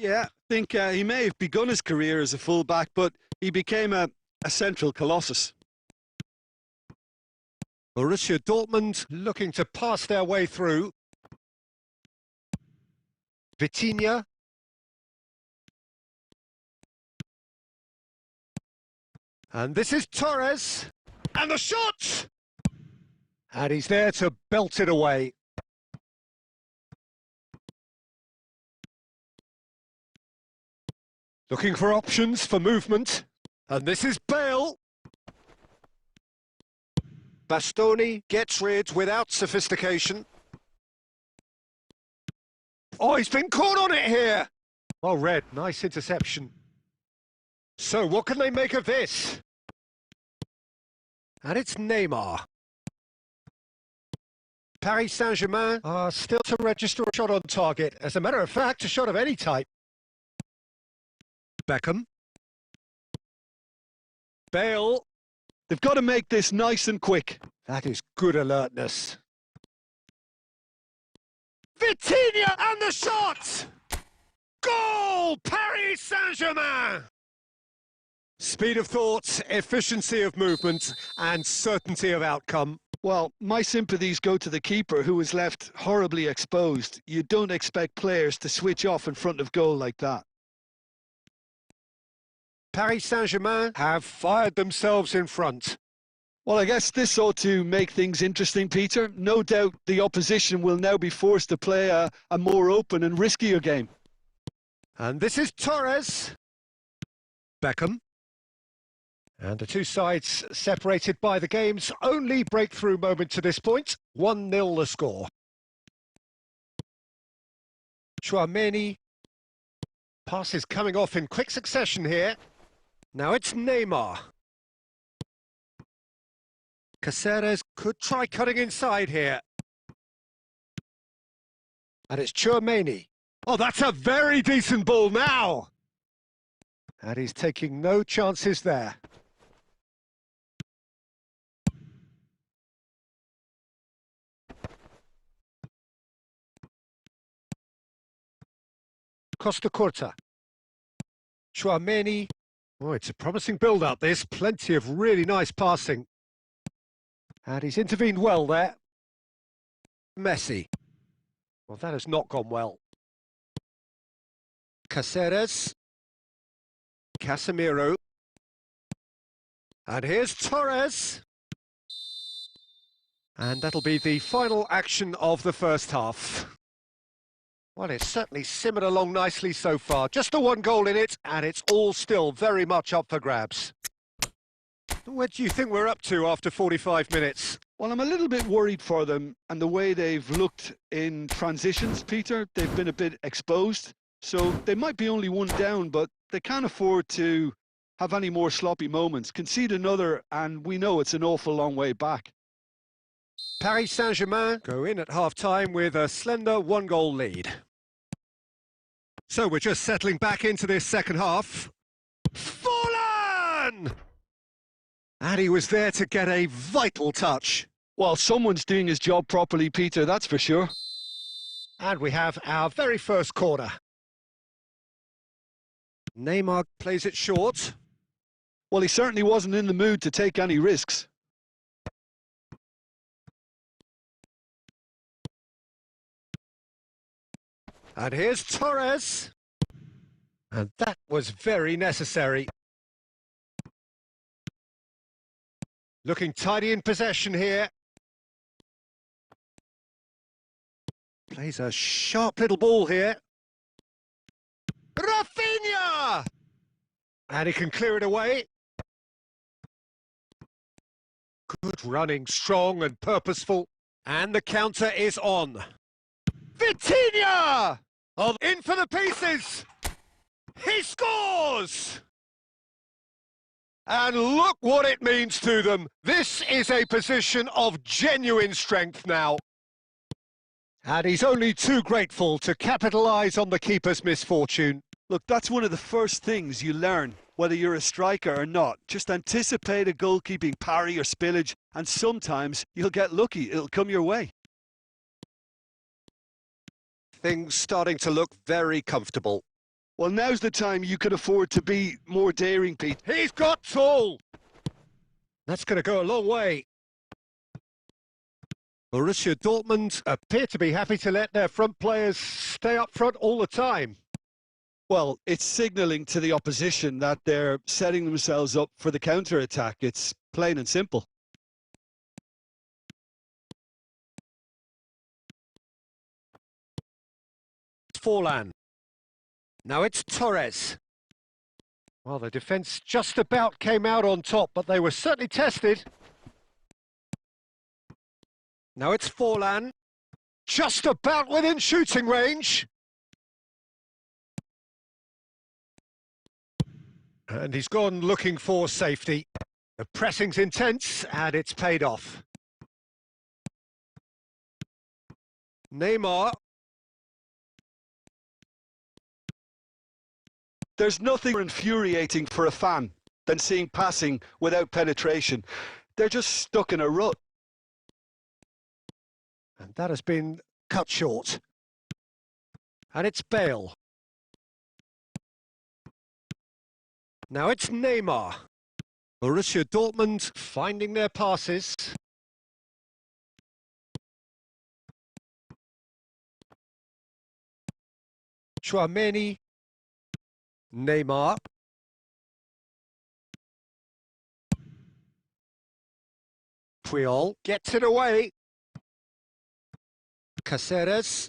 Yeah, I think he may have begun his career as a fullback, but he became a central colossus.
Borussia Dortmund looking to pass their way through. Vitinha. And this is Torres. And the shot! And he's there to belt it away. Looking for options for movement. And this is Bale. Bastoni gets rid without sophistication. Oh, he's been caught on it here. Oh, Red, nice interception. So, what can they make of this? And it's Neymar. Paris Saint-Germain are still to register a shot on target. As a matter of fact, a shot of any type. Beckham. Bale.
They've got to make this nice and quick.
That is good alertness. Vitinha and the shot! Goal! Paris Saint-Germain! Speed of thought, efficiency of movement, and certainty of outcome.
Well, my sympathies go to the keeper, who was left horribly exposed. You don't expect players to switch off in front of goal like that.
Paris Saint-Germain have fired themselves in front.
Well, I guess this ought to make things interesting, Peter. No doubt the opposition will now be forced to play a more open and riskier game.
And this is Torres. Beckham. And the two sides separated by the game's only breakthrough moment to this point. 1-0 the score. Tchouaméni. Passes coming off in quick succession here. Now it's Neymar. Caceres could try cutting inside here. And it's Tchouaméni. Oh, that's a very decent ball now! And he's taking no chances there. Costa Curta. Tchouaméni. Oh, it's a promising build-up, this. Plenty of really nice passing. And he's intervened well there. Messi. Well, that has not gone well. Caceres. Casemiro. And here's Torres. And that'll be the final action of the first half. Well, it's certainly simmered along nicely so far. Just the one goal in it, and it's all still very much up for grabs. Where do you think we're up to after 45 minutes?
Well, I'm a little bit worried for them and the way they've looked in transitions, Peter. They've been a bit exposed, so they might be only one down, but they can't afford to have any more sloppy moments. Concede another, and we know it's an awful long way back.
Paris Saint-Germain go in at half-time with a slender one-goal lead. So we're just settling back into this second half. Fallen! And he was there to get a vital touch.
Well, someone's doing his job properly, Peter, that's for sure.
And we have our very first corner. Neymar plays it short.
Well, he certainly wasn't in the mood to take any risks.
And here's Torres. And that was very necessary. Looking tidy in possession here. Plays a sharp little ball here. Rafinha! And he can clear it away. Good running, strong and purposeful. And the counter is on. Vitinha! Oh, in for the pieces! He scores! And look what it means to them. This is a position of genuine strength now. And he's only too grateful to capitalise on the keeper's misfortune.
Look, that's one of the first things you learn, whether you're a striker or not. Just anticipate a goalkeeping parry or spillage, and sometimes you'll get lucky. It'll come your way.
Things starting to look very comfortable.
Well, now's the time you could afford to be more daring, Pete.
He's got tall! That's going to go a long way. Borussia Dortmund appear to be happy to let their front players stay up front all the time.
Well, it's signalling to the opposition that they're setting themselves up for the counter-attack. It's plain and simple.
Forlan. Now it's Torres. Well, the defence just about came out on top, but they were certainly tested. Now it's Forlan. Just about within shooting range. And he's gone looking for safety. The pressing's intense, and it's paid off. Neymar.
There's nothing more infuriating for a fan than seeing passing without penetration. They're just stuck in a rut.
And that has been cut short. And it's Bale. Now it's Neymar. Borussia Dortmund finding their passes. Chouameni. Neymar. Puyol gets it away. Caceres.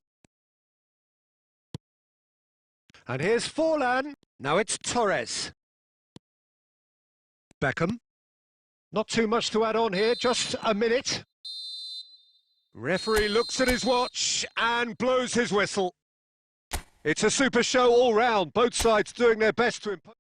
And here's Forlan. Now it's Torres. Beckham. Not too much to add on here, just a minute. Referee looks at his watch and blows his whistle. It's a super show all round, both sides doing their best to impose.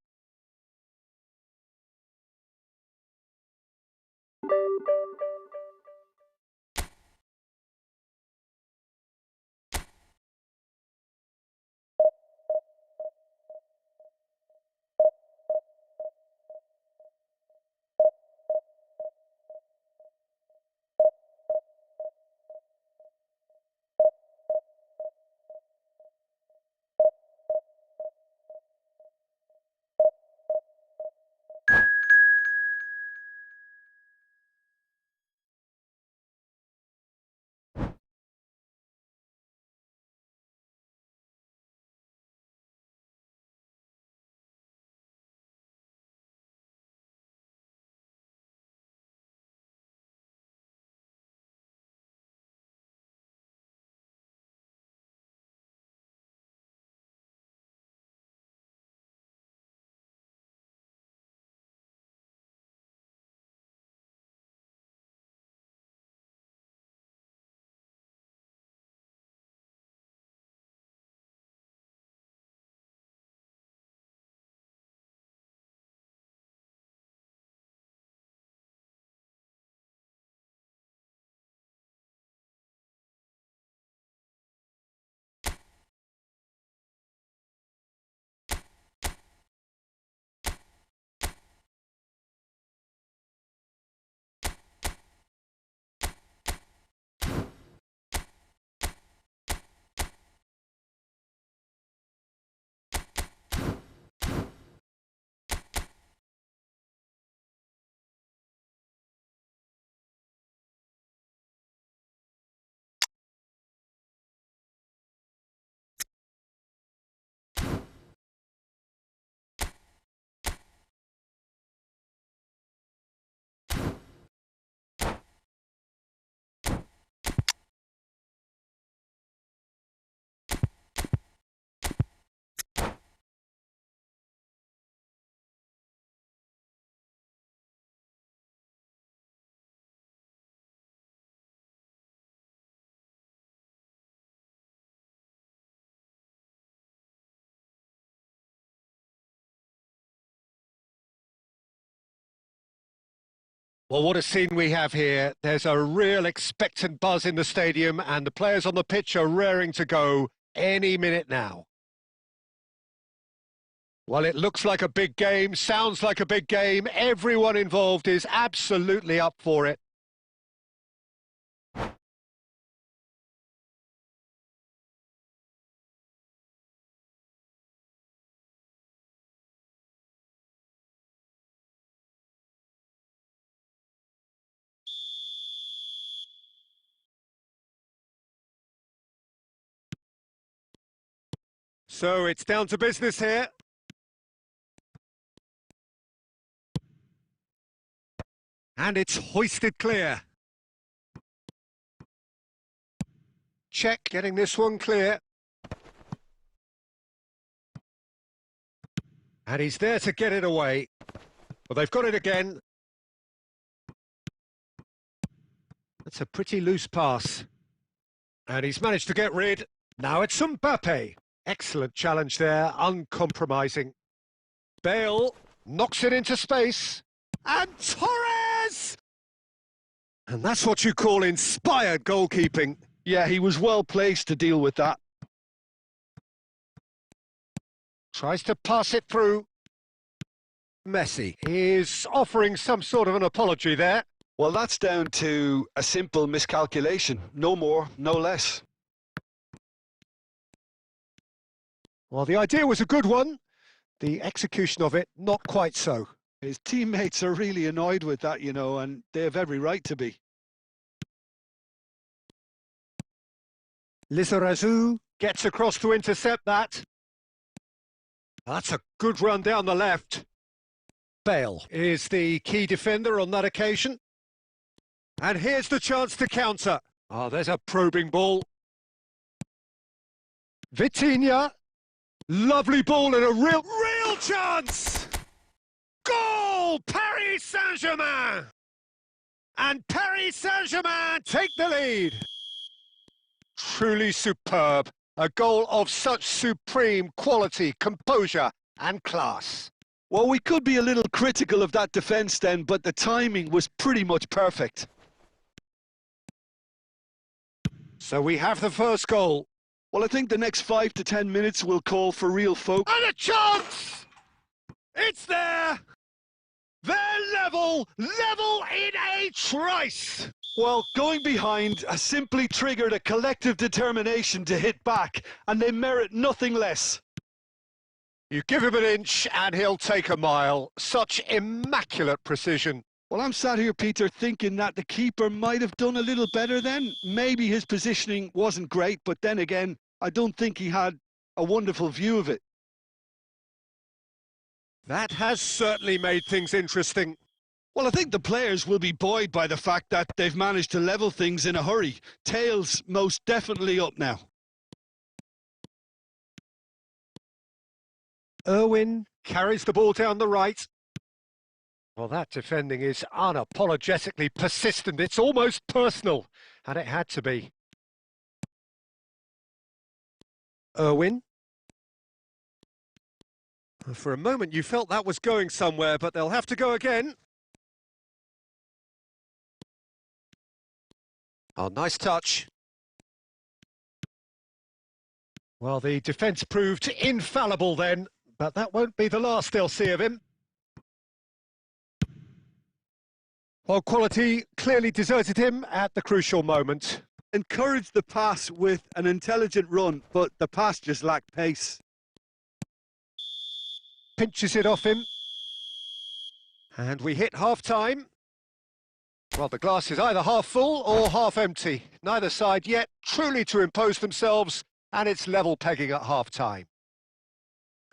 Well, what a scene we have here. There's a real expectant buzz in the stadium and the players on the pitch are raring to go any minute now. Well, it looks like a big game, sounds like a big game. Everyone involved is absolutely up for it. So it's down to business here. And it's hoisted clear. Check, getting this one clear. And he's there to get it away. Well, they've got it again. That's a pretty loose pass. And he's managed to get rid. Now it's Mbappe. Excellent challenge there, uncompromising. Bale knocks it into space. And Torres! And that's what you call inspired goalkeeping.
Yeah, he was well placed to deal with that.
Tries to pass it through. Messi is offering some sort of an apology there.
Well, that's down to a simple miscalculation. No more, no less.
Well, the idea was a good one. The execution of it, not quite so.
His teammates are really annoyed with that, you know, and they have every right to be.
Lizarazu gets across to intercept that. That's a good run down the left. Bale is the key defender on that occasion. And here's the chance to counter. Oh, there's a probing ball. Vitinha. Lovely ball and a real chance! Goal! Paris Saint-Germain! And Paris Saint-Germain take the lead. Truly superb. A goal of such supreme quality, composure and class.
Well, we could be a little critical of that defence then, but the timing was pretty much perfect.
So we have the first goal.
Well, I think the next 5 to 10 minutes will call for real focus.
And a chance! It's there! They're level in a trice!
Well, going behind has simply triggered a collective determination to hit back, and they merit nothing less.
You give him an inch and he'll take a mile. Such immaculate precision.
Well, I'm sat here, Peter, thinking that the keeper might have done a little better then. Maybe his positioning wasn't great, but then again, I don't think he had a wonderful view of it.
That has certainly made things interesting.
Well, I think the players will be buoyed by the fact that they've managed to level things in a hurry. Tails most definitely up now.
Irwin carries the ball down the right. Well, that defending is unapologetically persistent. It's almost personal, and it had to be. Irwin. For a moment, you felt that was going somewhere, but they'll have to go again. Oh, nice touch. Well, the defence proved infallible then, but that won't be the last they'll see of him. Well, quality clearly deserted him at the crucial moment.
Encouraged the pass with an intelligent run, but the pass just lacked pace.
Pinches it off him. And we hit half-time. Well, the glass is either half full or half empty. Neither side yet truly to impose themselves, and it's level pegging at half-time.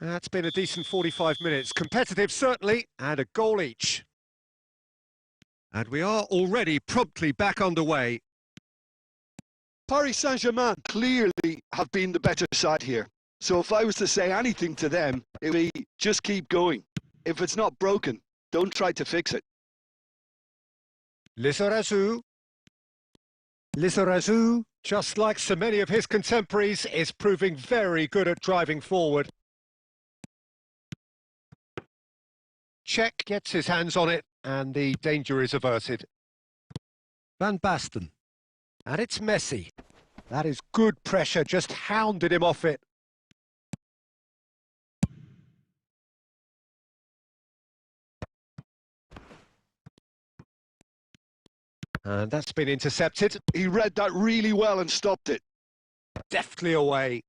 That's been a decent 45 minutes. Competitive, certainly, and a goal each. And we are already promptly back underway.
Paris Saint-Germain clearly have been the better side here. So if I was to say anything to them, it would be just keep going. If it's not broken, don't try to fix it.
Lizarazu. Lizarazu, just like so many of his contemporaries, is proving very good at driving forward. Cech gets his hands on it, and the danger is averted. Van Basten. And it's Messi. That is good pressure, just hounded him off it. And that's been intercepted.
He read that really well and stopped it.
Deftly away.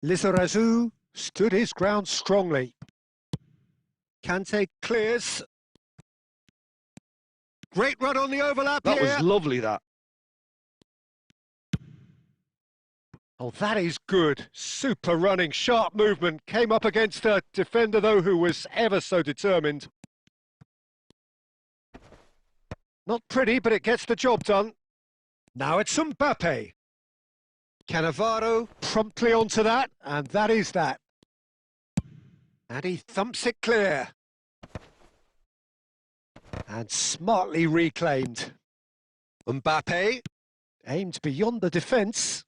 Lizarazu stood his ground strongly. Kante clears. Great run on the overlap
That
here.
was lovely, that.
Oh, that is good. Super running, sharp movement. Came up against a defender, though, who was ever so determined. Not pretty, but it gets the job done. Now it's Mbappe. Cannavaro promptly onto that, and that is that. And he thumps it clear. And smartly reclaimed. Mbappe aimed beyond the defence.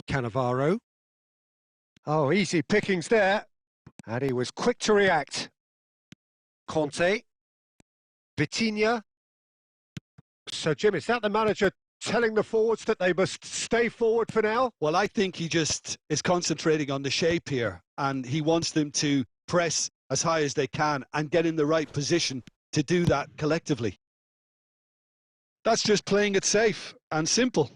Cannavaro. Oh, easy pickings there. And he was quick to react. Conte. Vitinha. So, Jim, is that the manager telling the forwards that they must stay forward for now?
Well, I think he just is concentrating on the shape here, and he wants them to press as high as they can and get in the right position to do that collectively. That's just playing it safe and simple.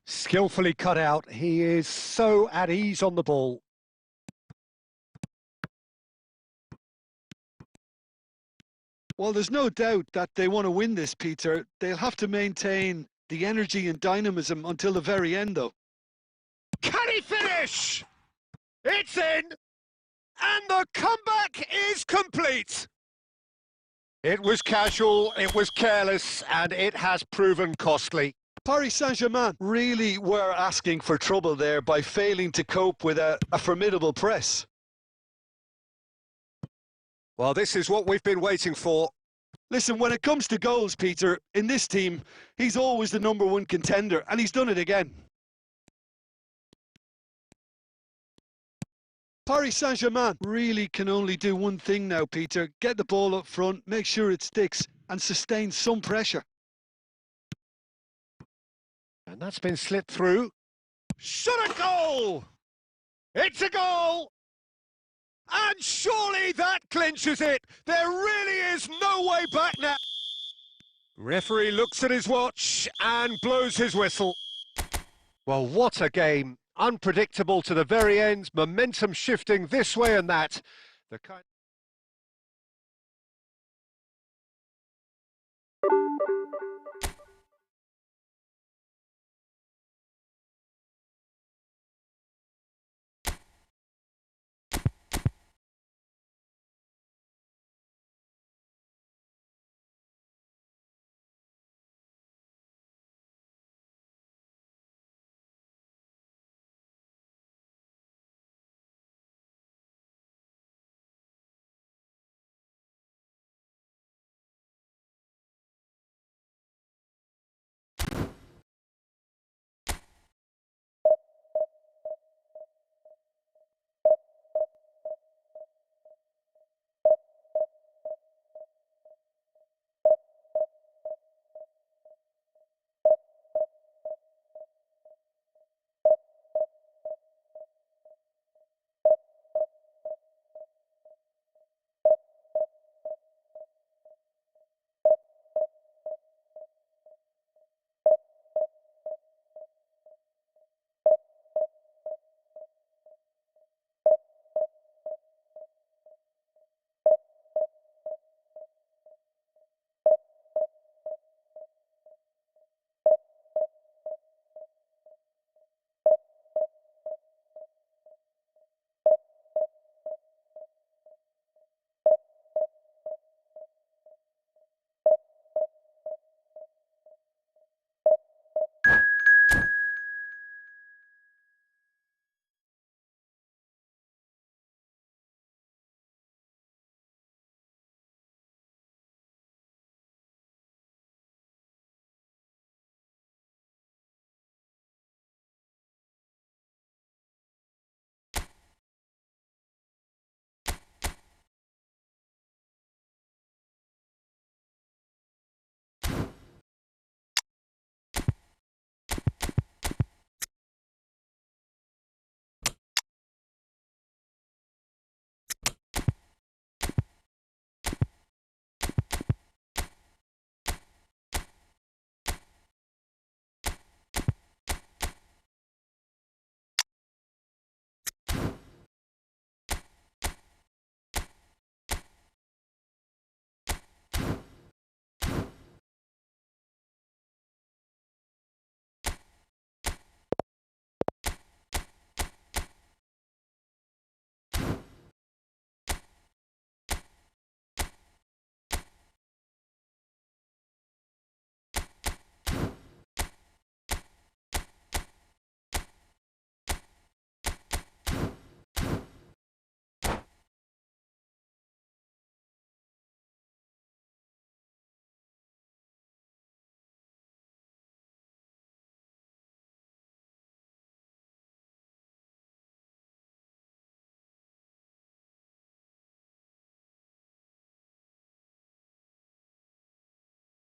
Skillfully cut out. He is so at ease on the ball.
Well, there's no doubt that they want to win this, Peter. They'll have to maintain the energy and dynamism until the very end, though.
Can he finish? It's in! And the comeback is complete! It was casual, it was careless, and it has proven costly.
Paris Saint-Germain really were asking for trouble there by failing to cope with a formidable press.
Well, this is what we've been waiting for.
Listen, when it comes to goals, Peter, in this team, he's always the #1 contender, and he's done it again. Paris Saint-Germain really can only do one thing now, Peter. Get the ball up front, make sure it sticks, and sustain some pressure.
And that's been slipped through. Shot a goal! It's a goal! And surely that clinches it. There really is no way back now. Referee looks at his watch and blows his whistle. Well, what a game. Unpredictable to the very end. Momentum shifting this way and that. The kind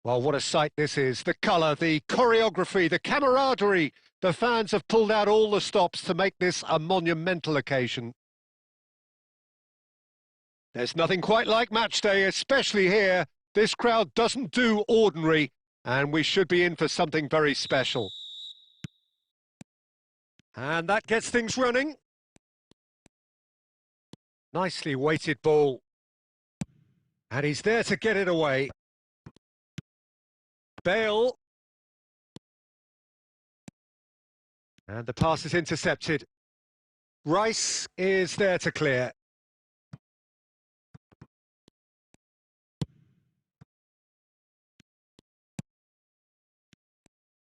Well, what a sight this is. The colour, the choreography, the camaraderie. The fans have pulled out all the stops to make this a monumental occasion. There's nothing quite like match day, especially here. This crowd doesn't do ordinary, and we should be in for something very special. And that gets things running. Nicely weighted ball. And he's there to get it away. Bale. And the pass is intercepted. Rice is there to clear.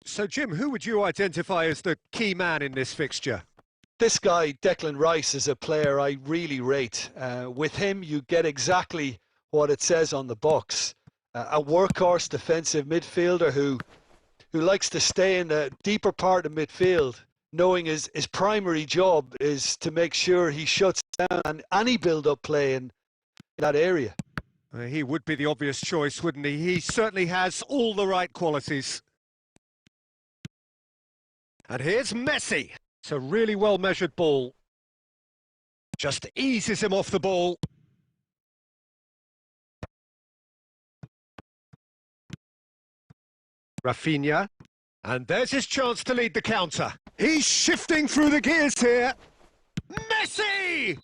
So, Jim, who would you identify as the key man in this fixture?
This guy, Declan Rice, is a player I really rate. With him, you get exactly what it says on the box. A workhorse defensive midfielder who likes to stay in the deeper part of midfield, knowing his primary job is to make sure he shuts down any build-up play in that area.
He would be the obvious choice, wouldn't he? He certainly has all the right qualities. And here's Messi. It's a really well-measured ball. Just eases him off the ball. Rafinha. And there's his chance to lead the counter. He's shifting through the gears here. Messi!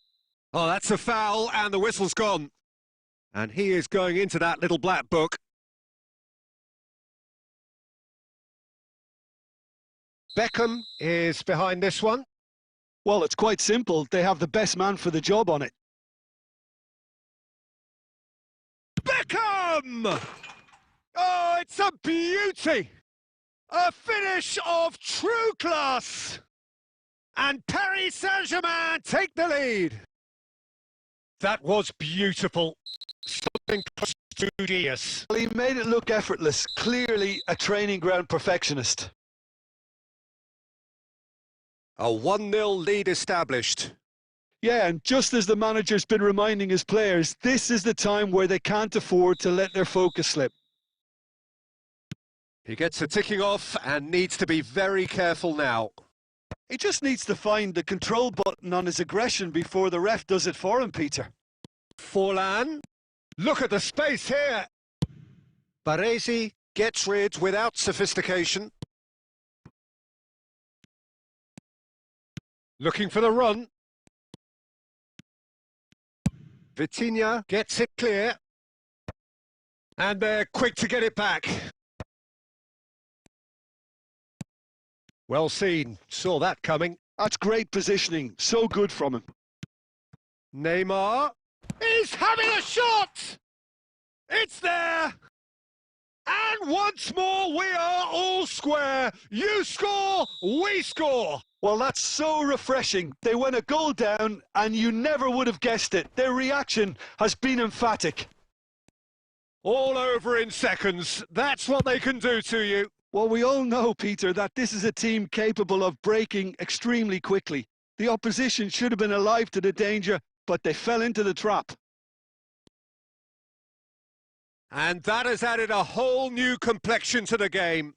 Oh, that's a foul, and the whistle's gone. And he is going into that little black book. Beckham is behind this one.
Well, it's quite simple. They have the best man for the job on it.
Beckham! Oh, it's a beauty! A finish of true class! And Paris Saint-Germain take the lead. That was beautiful. Something close to genius.
Well, he made it look effortless. Clearly a training ground perfectionist.
A 1-0 lead established.
Yeah, and just as the manager's been reminding his players, this is the time where they can't afford to let their focus slip.
He gets a ticking off and needs to be very careful now.
He just needs to find the control button on his aggression before the ref does it for him, Peter.
Forlan. Look at the space here. Baresi gets rid without sophistication. Looking for the run. Vitinha gets it clear. And they're quick to get it back. Well seen. Saw that coming.
That's great positioning. So good from him.
Neymar is having a shot! It's there! And once more, we are all square. You score, we score.
Well, that's so refreshing. They went a goal down, and you never would have guessed it. Their reaction has been emphatic.
All over in seconds. That's what they can do to you.
Well, we all know, Peter, that this is a team capable of breaking extremely quickly. The opposition should have been alive to the danger, but they fell into the trap.
And that has added a whole new complexion to the game.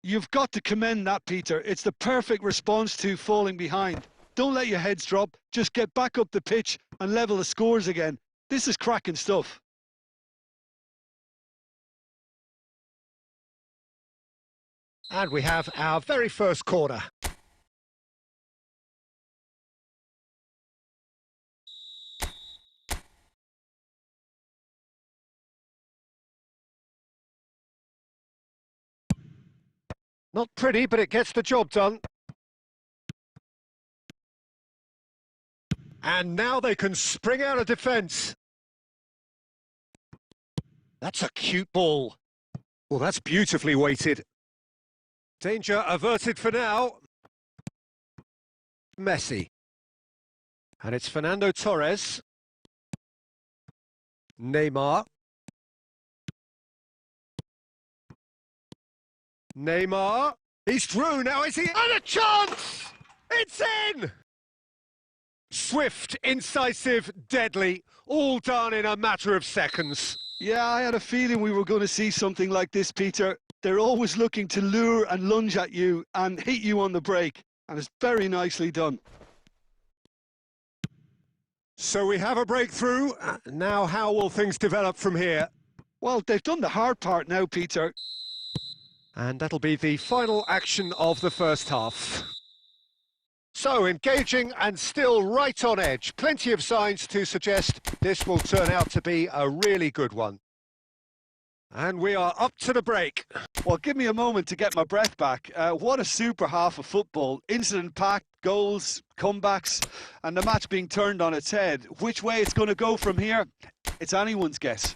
You've got to commend that, Peter. It's the perfect response to falling behind. Don't let your heads drop. Just get back up the pitch and level the scores again. This is cracking stuff.
And we have our very first corner. Not pretty, but it gets the job done. And now they can spring out of defence. That's a cute ball. Well, that's beautifully weighted. Danger averted for now. Messi. And it's Fernando Torres. Neymar. Neymar. He's through now, is he? And a chance! It's in! Swift, incisive, deadly. All done in a matter of seconds.
Yeah, I had a feeling we were going to see something like this, Peter. They're always looking to lure and lunge at you and hit you on the break, and it's very nicely done.
So we have a breakthrough. Now how will things develop from here?
Well, they've done the hard part now, Peter.
And that'll be the final action of the first half. So engaging and still right on edge. Plenty of signs to suggest this will turn out to be a really good one. And we are up to the break.
Well, give me a moment to get my breath back. What a super half of football. Incident-packed, goals, comebacks, and the match being turned on its head. Which way it's going to go from here, it's anyone's guess.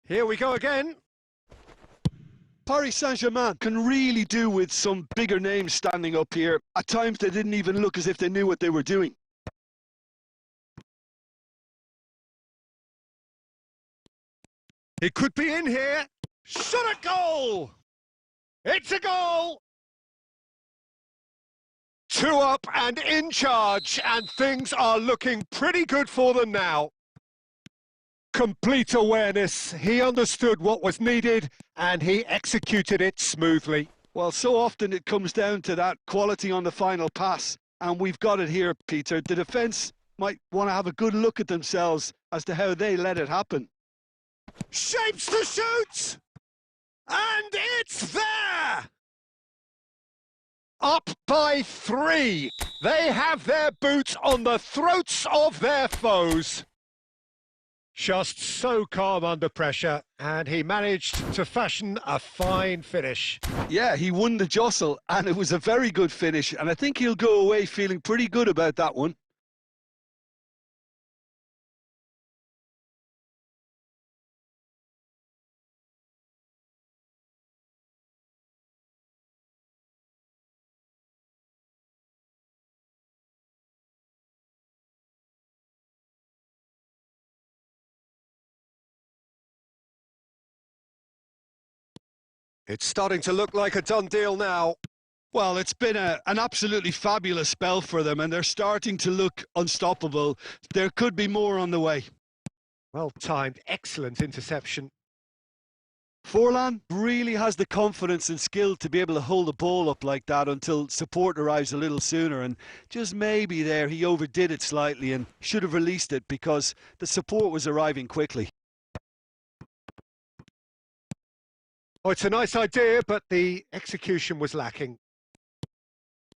Here we go again.
Paris Saint-Germain can really do with some bigger names standing up here. At times they didn't even look as if they knew what they were doing.
It could be in here. Shot a goal! It's a goal! 2 up and in charge, and things are looking pretty good for them now. Complete awareness. He understood what was needed and he executed it smoothly.
Well, so often it comes down to that quality on the final pass, and we've got it here, Peter. The defence might want to have a good look at themselves as to how they let it happen.
Shapes to shoot! And it's there! Up by 3. They have their boots on the throats of their foes. Just so calm under pressure, and he managed to fashion a fine finish.
Yeah, he won the jostle, and it was a very good finish, and I think he'll go away feeling pretty good about that one.
It's starting to look like a done deal now.
Well, it's been an absolutely fabulous spell for them, and they're starting to look unstoppable. There could be more on the way.
Well timed, excellent interception.
Forlan really has the confidence and skill to be able to hold the ball up like that until support arrives a little sooner, and just maybe there he overdid it slightly and should have released it because the support was arriving quickly.
Oh, it's a nice idea, but the execution was lacking.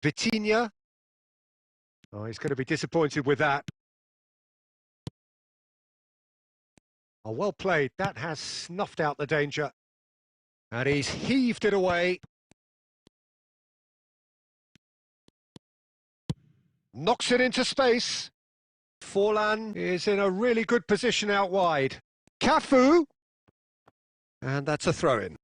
Vitinha. Oh, he's going to be disappointed with that. Oh, well played. That has snuffed out the danger. And he's heaved it away. Knocks it into space. Forlan is in a really good position out wide. Cafu. And that's a throw-in.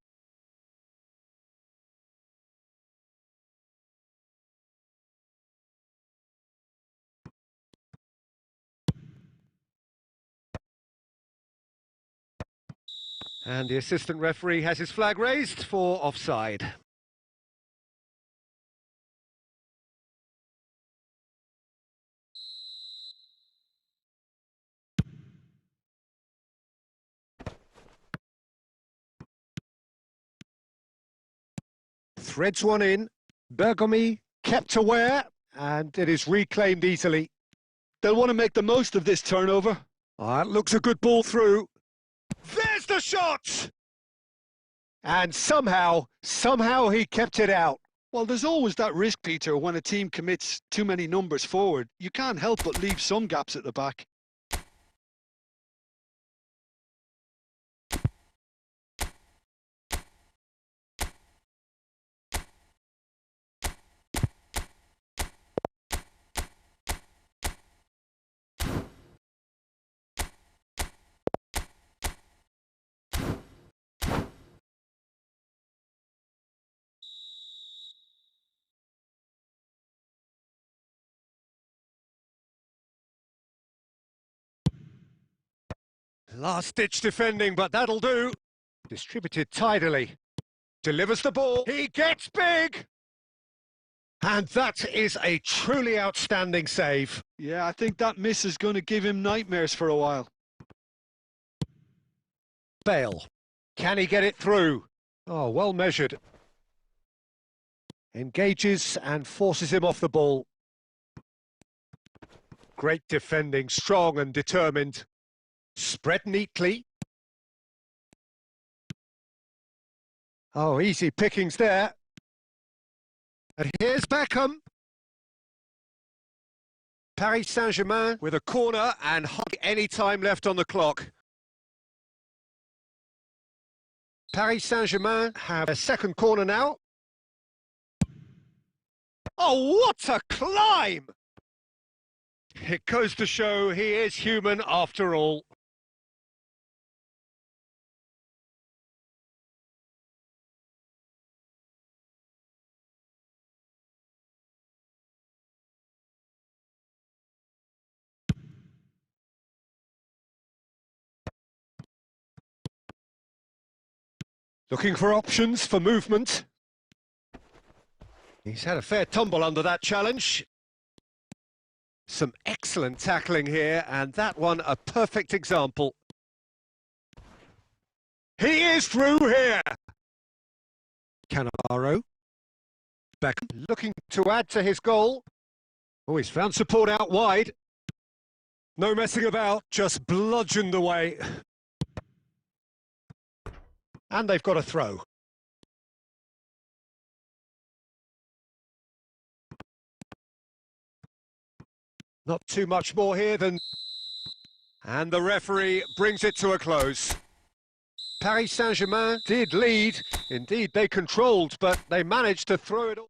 And the assistant referee has his flag raised for offside. Threads one in. Bergomi kept aware, and it is reclaimed easily.
They'll want to make the most of this turnover.
Oh, that looks a good ball through. There's the shot! And somehow he kept it out.
Well, there's always that risk, Peter, when a team commits too many numbers forward. You can't help but leave some gaps at the back.
Last-ditch defending, but that'll do. Distributed tidily. Delivers the ball. He gets big! And that is a truly outstanding save.
Yeah, I think that miss is going to give him nightmares for a while.
Bale. Can he get it through? Oh, well measured. Engages and forces him off the ball. Great defending, strong and determined. Spread neatly. Oh, easy pickings there. And here's Beckham. Paris Saint-Germain with a corner and hardly any time left on the clock. Paris Saint-Germain have a second corner now. Oh, what a climb! It goes to show he is human after all. Looking for options for movement. He's had a fair tumble under that challenge. Some excellent tackling here, and that one a perfect example. He is through here! Cannavaro. Beckham looking to add to his goal. Oh, he's found support out wide. No messing about, just bludgeoned away. And they've got a throw. Not too much more here than... And the referee brings it to a close. Paris Saint-Germain did lead. Indeed, they controlled, but they managed to throw it all.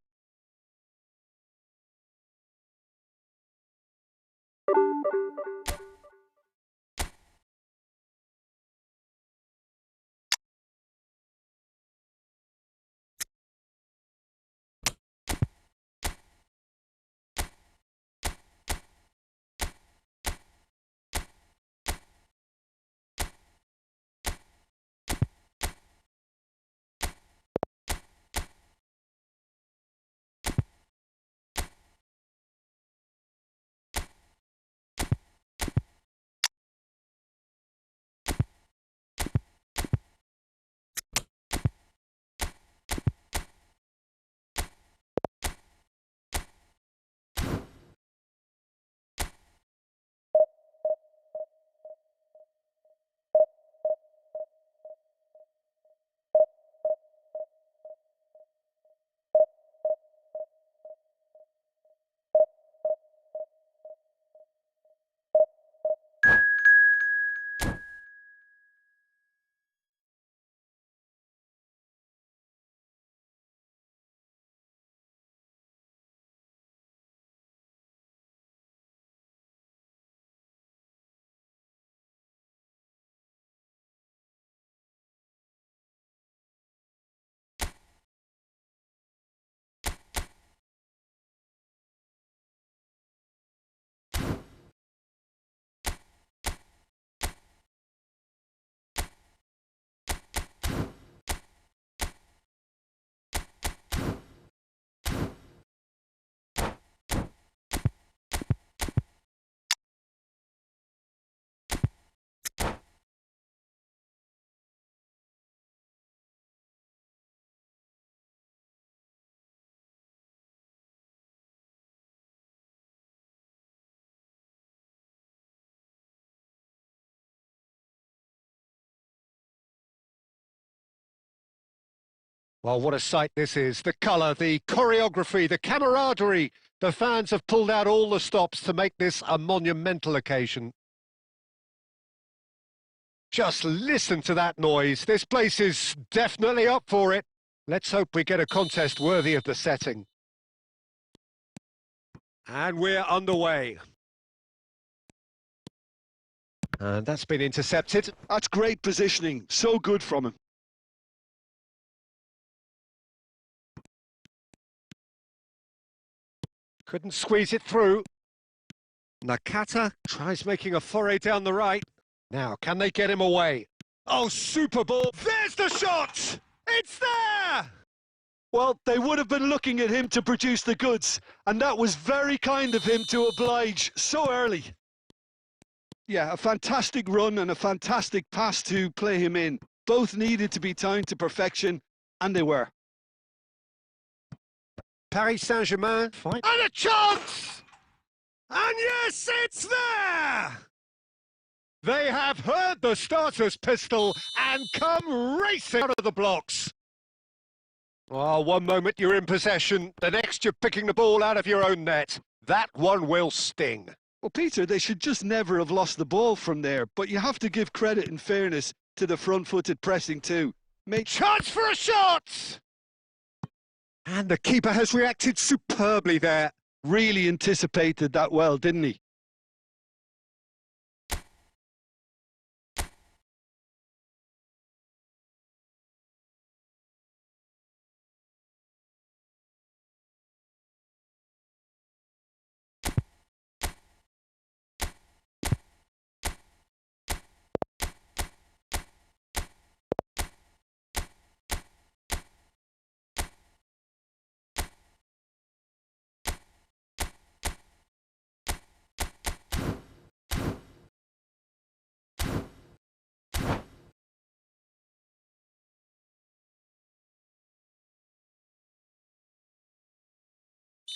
Well, what a sight this is. The colour, the choreography, the camaraderie. The fans have pulled out all the stops to make this a monumental occasion. Just listen to that noise. This place is definitely up for it. Let's hope we get a contest worthy of the setting. And we're underway. And that's been intercepted.
That's great positioning. So good from him.
Couldn't squeeze it through. Nakata tries making a foray down the right. Now, can they get him away? Oh, super ball. There's the shot! It's there!
Well, they would have been looking at him to produce the goods, and that was very kind of him to oblige so early. Yeah, a fantastic run and a fantastic pass to play him in. Both needed to be timed to perfection, and they were.
Paris Saint-Germain. And a chance! And yes, it's there! They have heard the starter's pistol and come racing out of the blocks. Oh, one moment you're in possession, the next you're picking the ball out of your own net. That one will sting.
Well, Peter, they should just never have lost the ball from there, but you have to give credit and fairness to the front-footed pressing too.
Chance for a shot! And the keeper has reacted superbly there.
Really anticipated that well, didn't he?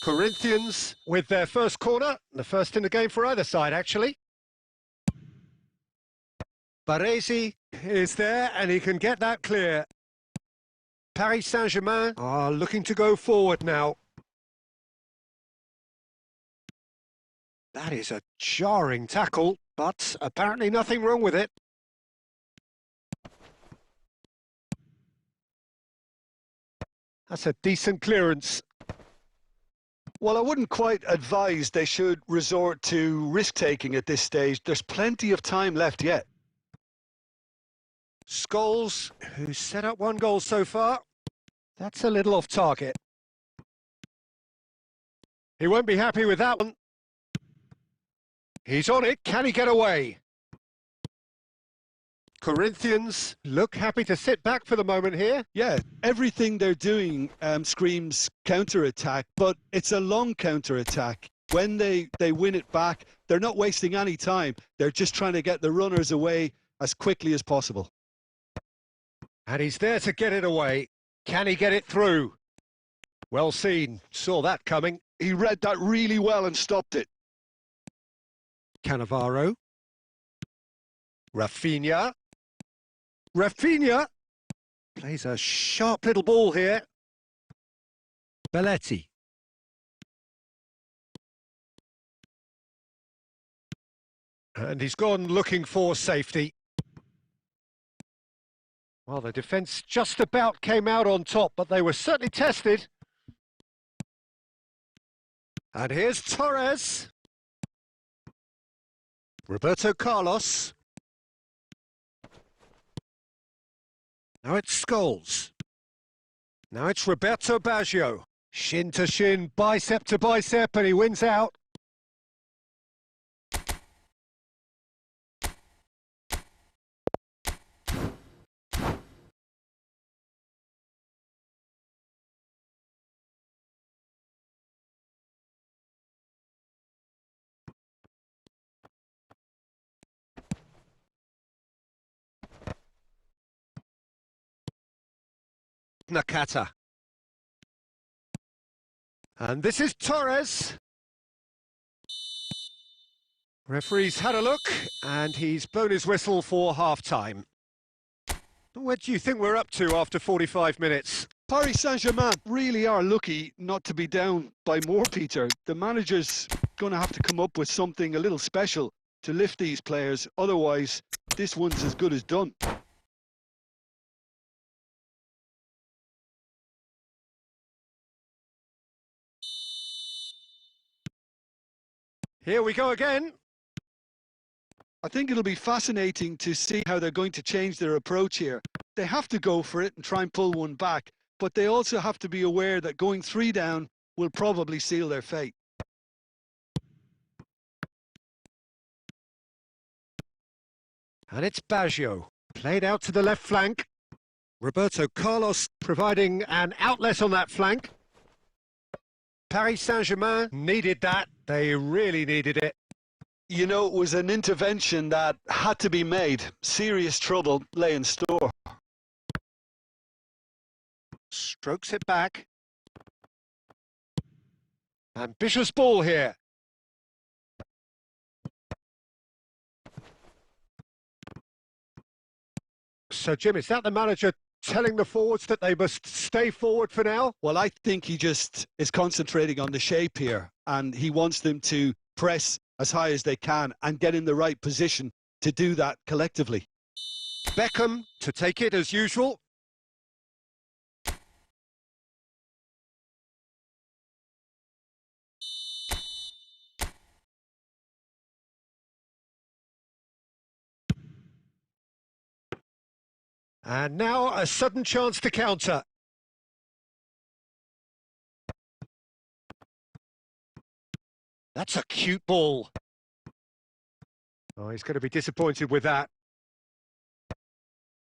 Corinthians with their first corner, the first in the game for either side, actually. Baresi is there, and he can get that clear. Paris Saint-Germain are looking to go forward now. That is a jarring tackle, but apparently nothing wrong with it. That's a decent clearance.
Well, I wouldn't quite advise they should resort to risk-taking at this stage. There's plenty of time left yet.
Scholes, who's set up one goal so far. That's a little off target. He won't be happy with that one. He's on it. Can he get away? Corinthians look happy to sit back for the moment here.
Yeah, everything they're doing screams counter-attack, but it's a long counter-attack. When they win it back, they're not wasting any time. They're just trying to get the runners away as quickly as possible.
And he's there to get it away. Can he get it through? Well seen. Saw that coming.
He read that really well and stopped it.
Cannavaro. Rafinha. Rafinha plays a sharp little ball here. Belletti. And he's gone looking for safety. Well, the defence just about came out on top, but they were certainly tested. And here's Torres. Roberto Carlos. Now it's Scholes. Now it's Roberto Baggio. Shin to shin, bicep to bicep, and he wins out. Nakata. And this is Torres. Referee's had a look, and he's blown his whistle for half-time. Where do you think we're up to after 45 minutes?
Paris Saint-Germain really are lucky not to be down by more, Peter. The manager's going to have to come up with something a little special to lift these players. Otherwise, this one's as good as done.
Here we go again.
I think it'll be fascinating to see how they're going to change their approach here. They have to go for it and try and pull one back, but they also have to be aware that going 3 down will probably seal their fate.
And it's Baggio, played out to the left flank. Roberto Carlos providing an outlet on that flank. Paris Saint-Germain needed that. They really needed it.
You know, it was an intervention that had to be made. Serious trouble lay in store.
Strokes it back. Ambitious ball here. So, Jim, is that the manager telling the forwards that they must stay forward for now?
Well, I think he just is concentrating on the shape here, and he wants them to press as high as they can and get in the right position to do that collectively.
Beckham to take it as usual. And now a sudden chance to counter. That's a cute ball. Oh, he's going to be disappointed with that.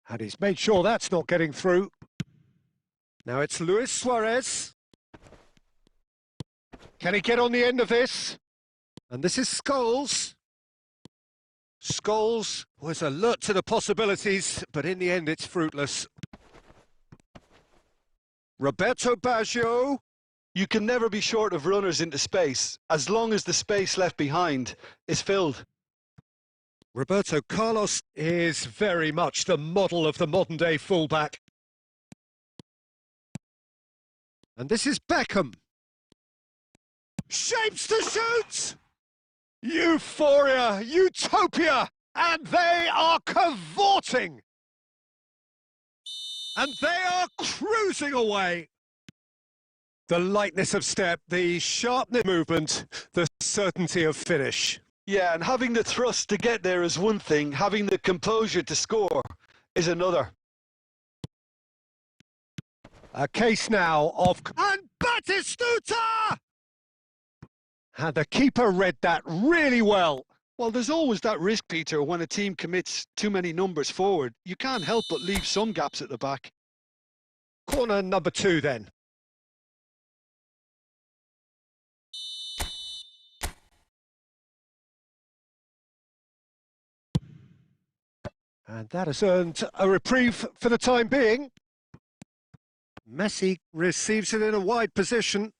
And he's made sure that's not getting through. Now it's Luis Suarez. Can he get on the end of this? And this is Scholes. Scholes was alert to the possibilities, but in the end it's fruitless. Roberto Baggio.
You can never be short of runners into space, as long as the space left behind is filled.
Roberto Carlos is very much the model of the modern-day fullback. And this is Beckham. Shapes to shoot! Euphoria, utopia, and they are cavorting. And they are cruising away. The lightness of step, the sharpness of movement, the certainty of finish.
Yeah, and having the thrust to get there is one thing, having the composure to score is another.
A case now of... And Batistuta! And the keeper read that really well.
Well, there's always that risk, Peter, when a team commits too many numbers forward. You can't help but leave some gaps at the back.
Corner number 2 then. And that has earned a reprieve for the time being. Messi receives it in a wide position.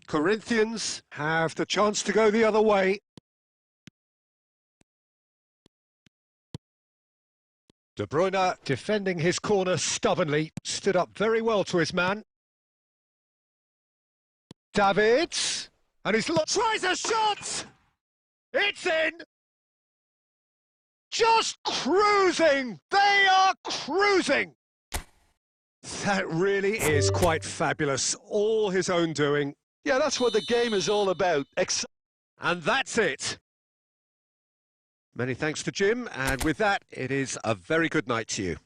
Corinthians have the chance to go the other way. De Bruyne defending his corner stubbornly, stood up very well to his man. Davids, and he's tries a shot! It's in! Just cruising! They are cruising! That really is quite fabulous. All his own doing.
Yeah, that's what the game is all about.
And that's it. Many thanks to Jim, and with that, it is a very good night to you.